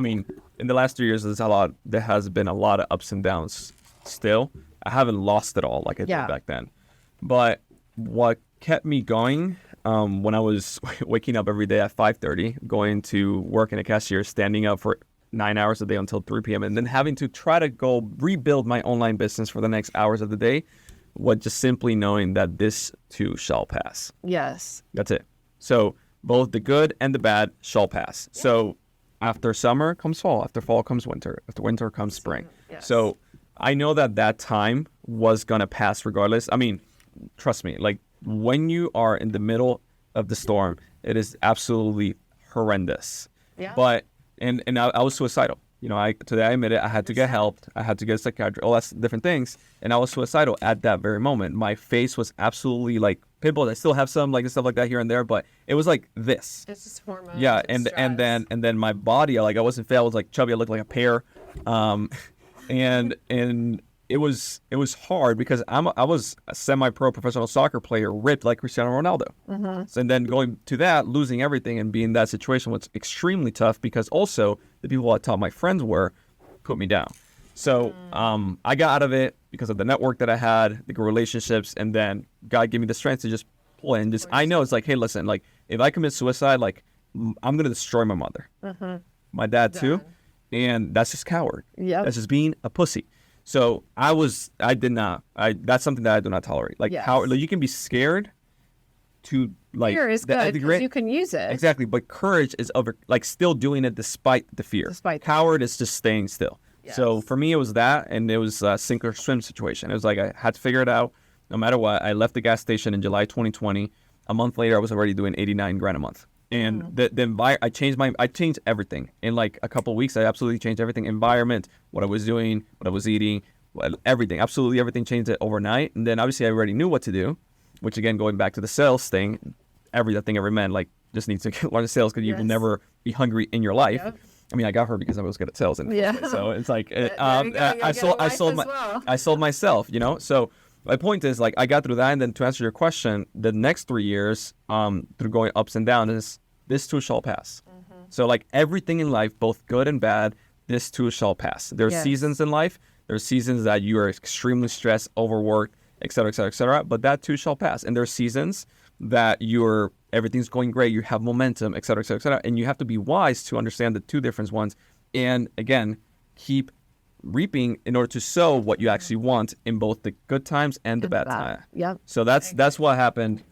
mean, in the last 3 years, there has been a lot of ups and downs. Still, I haven't lost it all like I did back then. But what kept me going? When I was waking up every day at 5:30, going to work in a cashier, standing up for 9 hours a day until 3 p.m., and then having to try to go rebuild my online business for the next hours of the day, was just simply knowing that this too shall pass. Yes. That's it. So both the good and the bad shall pass. Yeah. So after summer comes fall, after fall comes winter, after winter comes spring. Yes. So I know that time was going to pass regardless. I mean, trust me, like, when you are in the middle of the storm, it is absolutely horrendous. Yeah. But and I was suicidal. Today I admit it. I had to get help. I had to get a psychiatrist. All that's different things. And I was suicidal at that very moment. My face was absolutely like pimples. I still have some like stuff like that here and there, but it was like this. It's just hormones. Yeah, and then my body, like I wasn't fat. I was like chubby. I looked like a pear. And it was hard because I was a semi-pro professional soccer player, ripped like Cristiano Ronaldo. Mm-hmm. So, and then going to that, losing everything and being in that situation was extremely tough because also the people I thought my friends were put me down. So I got out of it because of the network that I had, the good relationships, and then God gave me the strength to just pull in. I know it's like, hey, listen, like if I commit suicide, like I'm gonna destroy my mother, my dad too, and that's just coward. Yeah, that's just being a pussy. So that's something that I do not tolerate. Like how like, you can be scared to like Fear is good because you can use it. Exactly, but courage is still doing it despite the fear. Coward is just staying still. Yes. So for me, it was that, and it was a sink or swim situation. It was like I had to figure it out no matter what. I left the gas station in July 2020. A month later, I was already doing 89 grand a month. And I changed everything. In like a couple of weeks, I absolutely changed everything. Environment, what I was doing, what I was eating, everything. Absolutely everything changed it overnight. And then obviously I already knew what to do, which again, going back to the sales thing, every man like just needs to learn sales because you will never be hungry in your life. Yep. I mean, I got her because I was good at sales. So it's like, I sold myself, you know? So my point is, like, I got through that, and then to answer your question, the next 3 years, through going ups and downs, is this too shall pass. Mm-hmm. So, like, everything in life, both good and bad, this too shall pass. There's seasons in life. There's seasons that you are extremely stressed, overworked, et cetera, et cetera, et cetera. But that too shall pass. And there's seasons that everything's going great, you have momentum, et cetera, et cetera, et cetera. And you have to be wise to understand the two different ones. And, again, keep reaping in order to sow what you actually want in both the good times and the bad times. Yep. So that's what happened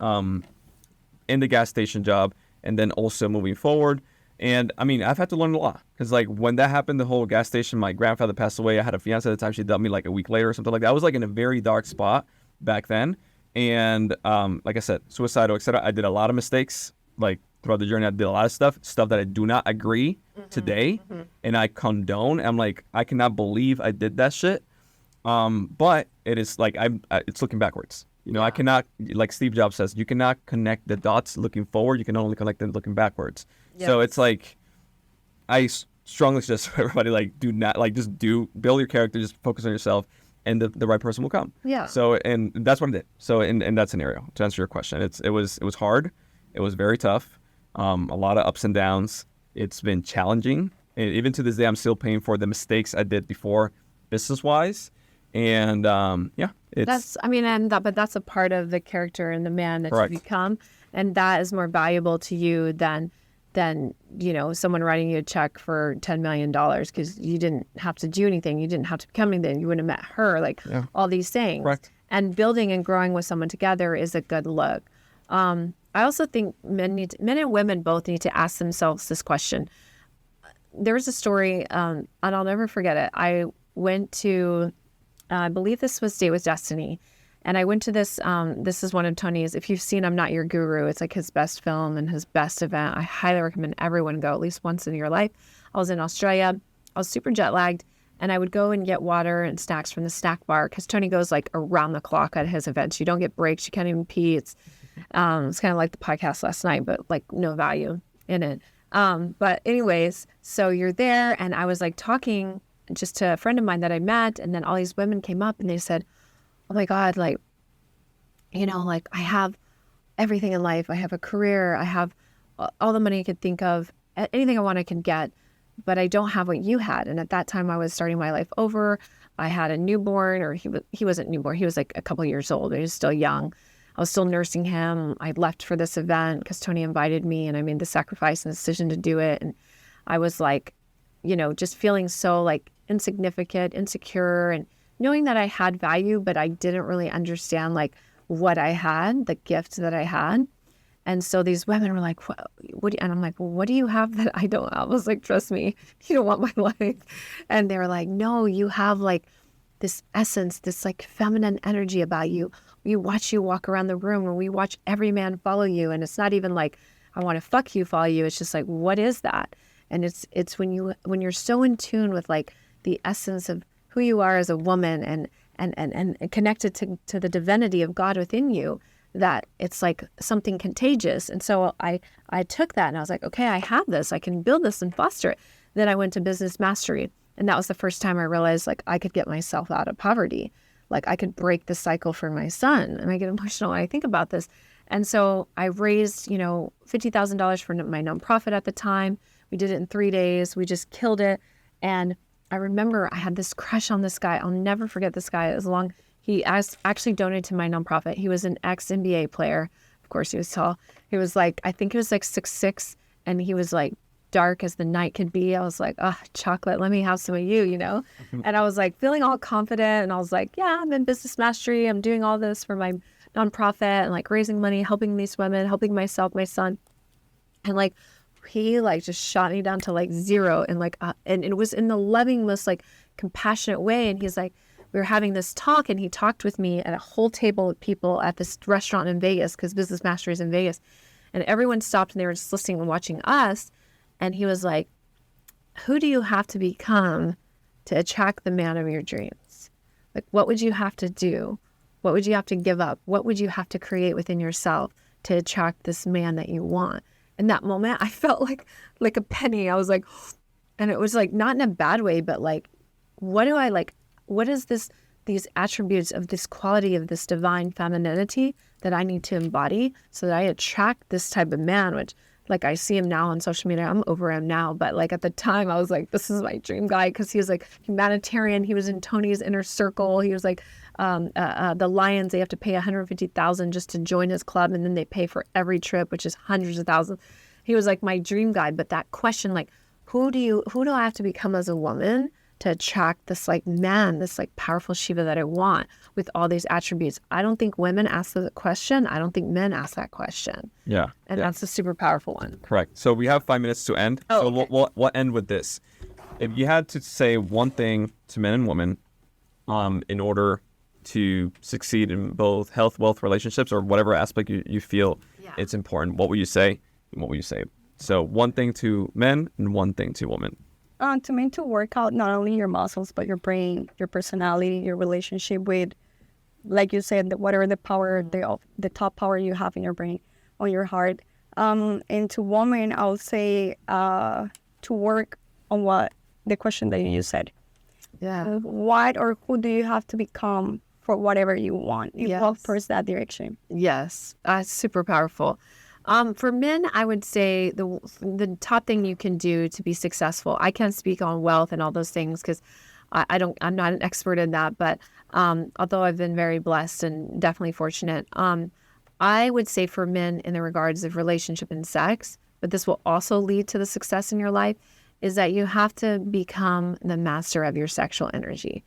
in the gas station job, and then also moving forward. And I mean, I've had to learn a lot because like when that happened, the whole gas station, my grandfather passed away. I had a fiance at the time. She dumped me like a week later or something like that. I was like in a very dark spot back then. And like I said, suicidal, etc. I did a lot of mistakes. Like throughout the journey, I did a lot of stuff that I do not agree today, and I condone. I'm like, I cannot believe I did that shit. But it is like it's looking backwards. You know, I cannot, like Steve Jobs says, you cannot connect the dots looking forward. You can only connect them looking backwards. Yes. So it's like, I strongly suggest for everybody, like, do not, like, just build your character, just focus on yourself, and the right person will come. Yeah. So, and that's what I did. So in that scenario, to answer your question, it was hard. It was very tough. A lot of ups and downs. It's been challenging. And even to this day, I'm still paying for the mistakes I did before business-wise. And but that's a part of the character and the man that you become. And that is more valuable to you than you know, someone writing you a check for $10 million because you didn't have to do anything. You didn't have to become anything. You wouldn't have met her, all these things. Correct. And building and growing with someone together is a good look. I also think men and women both need to ask themselves this question. There was a story, and I'll never forget it. I went to, I believe this was Date with Destiny. And I went to this, this is one of Tony's, if you've seen I'm Not Your Guru, it's like his best film and his best event. I highly recommend everyone go at least once in your life. I was in Australia. I was super jet lagged. And I would go and get water and snacks from the snack bar because Tony goes like around the clock at his events. You don't get breaks. You can't even pee. It's kind of like the podcast last night, but like no value in it. But anyways, so you're there. And I was like talking just to a friend of mine that I met. And then all these women came up and they said, oh my God, like, you know, like I have everything in life. I have a career. I have all the money I could think of. Anything I want, I can get. But I don't have what you had. And at that time, I was starting my life over. I had a newborn, or he wasn't newborn. He was like a couple of years old. He was still young. I was still nursing him. I left for this event because Tony invited me, and I made the sacrifice and decision to do it. And I was like, you know, just feeling so like insignificant, insecure, and knowing that I had value, but I didn't really understand like what I had, the gift that I had. And so these women were like, what? And I'm like, well, what do you have that I don't have? I was like, trust me, you don't want my life. And they were like, no, you have like this essence, this like feminine energy about you. We watch you walk around the room and we watch every man follow you. And it's not even like, I want to fuck you, follow you. It's just like, what is that? And it's when you're so in tune with like the essence of who you are as a woman and connected to the divinity of God within you, that it's like something contagious. And so I took that and I was like, okay, I have this. I can build this and foster it. Then I went to Business Mastery. And that was the first time I realized like I could get myself out of poverty. Like I could break the cycle for my son. And I get emotional when I think about this. And so I raised, you know, $50,000 for my nonprofit at the time. We did it in 3 days. We just killed it. And I remember I had this crush on this guy. I'll never forget this guy as long. He actually donated to my nonprofit. He was an ex-NBA player. Of course, he was tall. He was like, I think he was like 6'6", and he was like dark as the night could be. I was like, oh, chocolate, let me have some of you, you know? And I was like feeling all confident. And I was like, yeah, I'm in Business Mastery. I'm doing all this for my nonprofit and like raising money, helping these women, helping myself, my son. And like, he like just shot me down to like 0 and like, and it was in the loving, most like compassionate way. And he's like, we were having this talk and he talked with me at a whole table of people at this restaurant in Vegas, because Business Mastery is in Vegas. And everyone stopped and they were just listening and watching us. And he was like, who do you have to become to attract the man of your dreams? Like, what would you have to do? What would you have to give up? What would you have to create within yourself to attract this man that you want? In that moment, I felt like a penny. I was like, and it was like, not in a bad way, but like, what is these attributes of this quality of this divine femininity that I need to embody so that I attract this type of man, which like I see him now on social media. I'm over him now, but like at the time I was like, this is my dream guy, because he was like humanitarian. He was in Tony's inner circle. He was like the Lions, they have to pay $150,000 just to join his club, and then they pay for every trip, which is hundreds of thousands. He was like my dream guy. But that question, like, who do I have to become as a woman to attract this like man, this like powerful Shiva that I want with all these attributes? I don't think women ask the question. I don't think men ask that question. Yeah. And that's a super powerful one. Correct. So we have 5 minutes to end. Oh, so okay. we'll end with this. If you had to say one thing to men and women in order to succeed in both health, wealth, relationships, or whatever aspect you feel it's important, what would you say? And what would you say? So one thing to men and one thing to women. To me, to work out not only your muscles, but your brain, your personality, your relationship with, like you said, whatever the power, the top power you have in your brain, on your heart. And to women, I would say to work on what the question that you said. Yeah. What or who do you have to become for whatever you want? You walk towards that direction. Yes. Super powerful. For men, I would say the top thing you can do to be successful. I can't speak on wealth and all those things because I'm not an expert in that. But although I've been very blessed and definitely fortunate, I would say for men in the regards of relationship and sex, but this will also lead to the success in your life, is that you have to become the master of your sexual energy.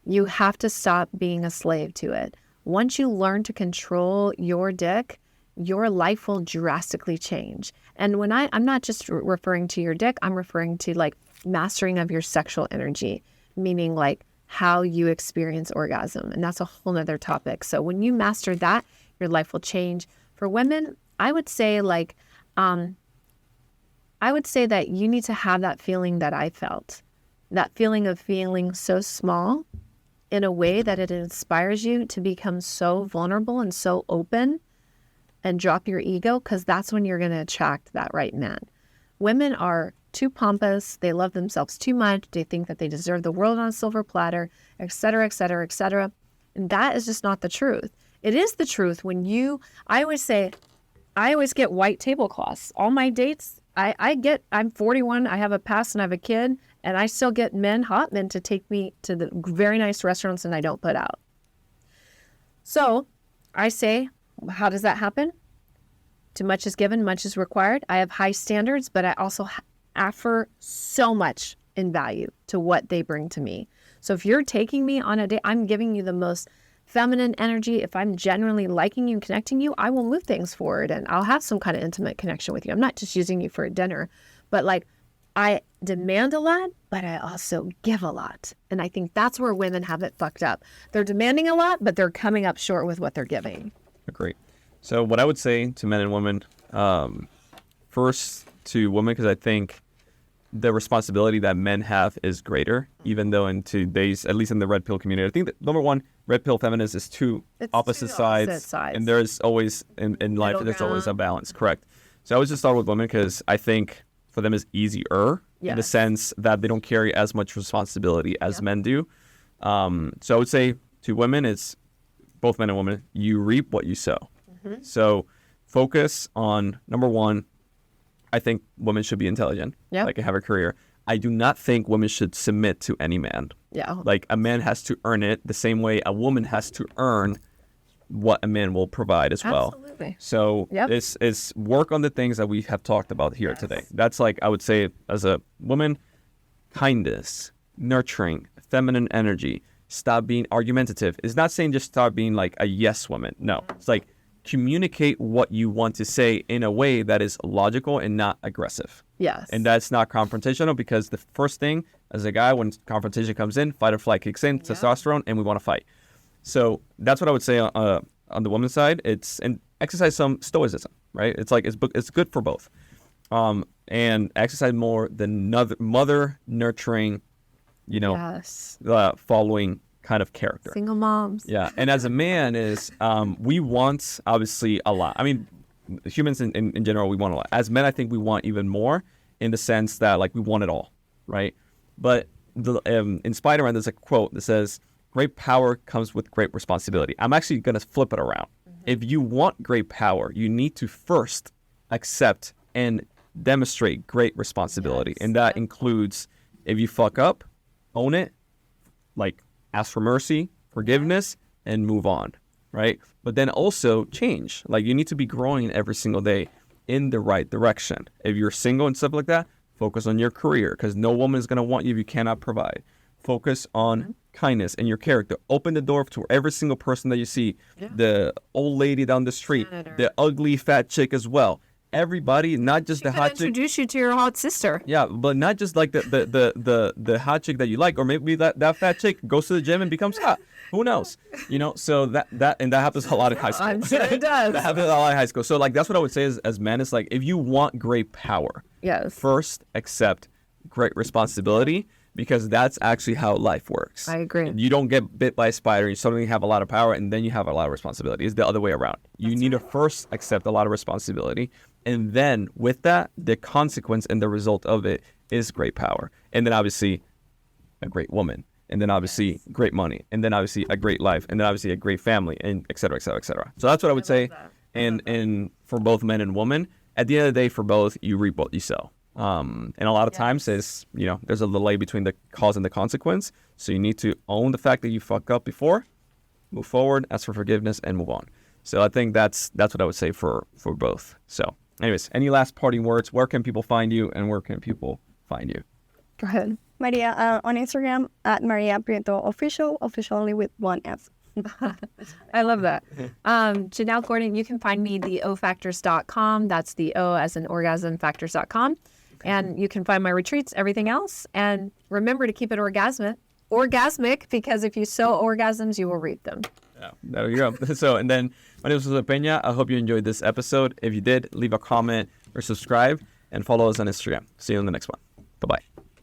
You have to stop being a slave to it. Once you learn to control your dick, your life will drastically change. And when I'm not just referring to your dick, I'm referring to like mastering of your sexual energy, meaning like how you experience orgasm. And that's a whole nother topic. So when you master that, your life will change. For women, I would say that you need to have that feeling that I felt, that feeling of feeling so small in a way that it inspires you to become so vulnerable and so open and drop your ego, because that's when you're going to attract that right man. Women are too pompous. They love themselves too much. They think that they deserve the world on a silver platter, et cetera, et cetera, et cetera. And that is just not the truth. It is the truth when I always get white tablecloths. All my dates, I'm 41, I have a past and I have a kid, and I still get hot men to take me to the very nice restaurants and I don't put out. So I say, how does that happen? Too much is given, much is required. I have high standards, but I also offer so much in value to what they bring to me. So if you're taking me on a date, I'm giving you the most feminine energy. If I'm genuinely liking you and connecting you, I will move things forward and I'll have some kind of intimate connection with you. I'm not just using you for a dinner, but like I demand a lot, but I also give a lot. And I think that's where women have it fucked up. They're demanding a lot, but they're coming up short with what they're giving. Great. So what I would say to men and women, first to women, because I think the responsibility that men have is greater, even though in today's, at least in the red pill community, I think that number one, red pill feminist is two opposite sides. And there's always, in life, there's always a balance. Correct. So I would just start with women because I think for them it's easier in the sense that they don't carry as much responsibility as men do. So I would say to women, it's both men and women, you reap what you sow. Mm-hmm. So focus on, number one, I think women should be intelligent, like have a career. I do not think women should submit to any man. Yeah. Like a man has to earn it the same way a woman has to earn what a man will provide as well. Absolutely. So it's work on the things that we have talked about here today. That's like, I would say as a woman, kindness, nurturing, feminine energy, stop being argumentative. It's not saying just start being like a yes woman. No, it's like communicate what you want to say in a way that is logical and not aggressive. Yes. And that's not confrontational, because the first thing as a guy, when confrontation comes in, fight or flight kicks in, testosterone, and we want to fight. So that's what I would say on the woman's side. And exercise some stoicism, right? It's like it's good for both. And exercise more than mother nurturing, following kind of character. Single moms. Yeah. And as a man we want obviously a lot. I mean, humans in general, we want a lot. As men, I think we want even more, in the sense that like we want it all, right? But in Spider-Man, there's a quote that says, great power comes with great responsibility. I'm actually going to flip it around. If you want great power, you need to first accept and demonstrate great responsibility. And that includes, if you fuck up, own it, like ask for mercy, forgiveness, and move on, right? But then also change. Like you need to be growing every single day in the right direction. If you're single and stuff like that, focus on your career, because no woman is going to want you if you cannot provide. Focus on kindness and your character. Open the door to every single person that you see. The old lady down the street, the ugly fat chick as well. Everybody, not just the hot chick. Introduce you to your hot sister. Yeah, but not just like the hot chick that you like, or maybe that fat chick goes to the gym and becomes hot. Who knows? So that happens a lot in high school. I'm sure it does. That happens a lot in high school. So like that's what I would say as men is like, if you want great power, first accept great responsibility, because that's actually how life works. I agree. You don't get bit by a spider, you suddenly have a lot of power, and then you have a lot of responsibility. It's the other way around. You need to first accept a lot of responsibility, and then with that, the consequence and the result of it is great power. And then obviously a great woman, and then obviously great money, and then obviously a great life, and then obviously a great family, and et cetera, et cetera, et cetera. So that's what I would say. And for both men and women, at the end of the day, for both, you reap what you sow. And a lot of times there's a delay between the cause and the consequence. So you need to own the fact that you fucked up before, move forward, ask for forgiveness, and move on. So I think that's what I would say for both. So anyways, any last parting words? Where can people find you, and where can people find you? Go ahead. Maria, on Instagram, at Maria Prieto Official only with one F. I love that. Jennelle Gordon, you can find me theofactors.com. That's the O as in orgasm, factors.com. And you can find my retreats, everything else. And remember to keep it orgasmic, because if you sow orgasms, you will reap them. Yeah, there you go. So, and then my name is Josue Pena. I hope you enjoyed this episode. If you did, leave a comment or subscribe and follow us on Instagram. See you in the next one. Bye-bye.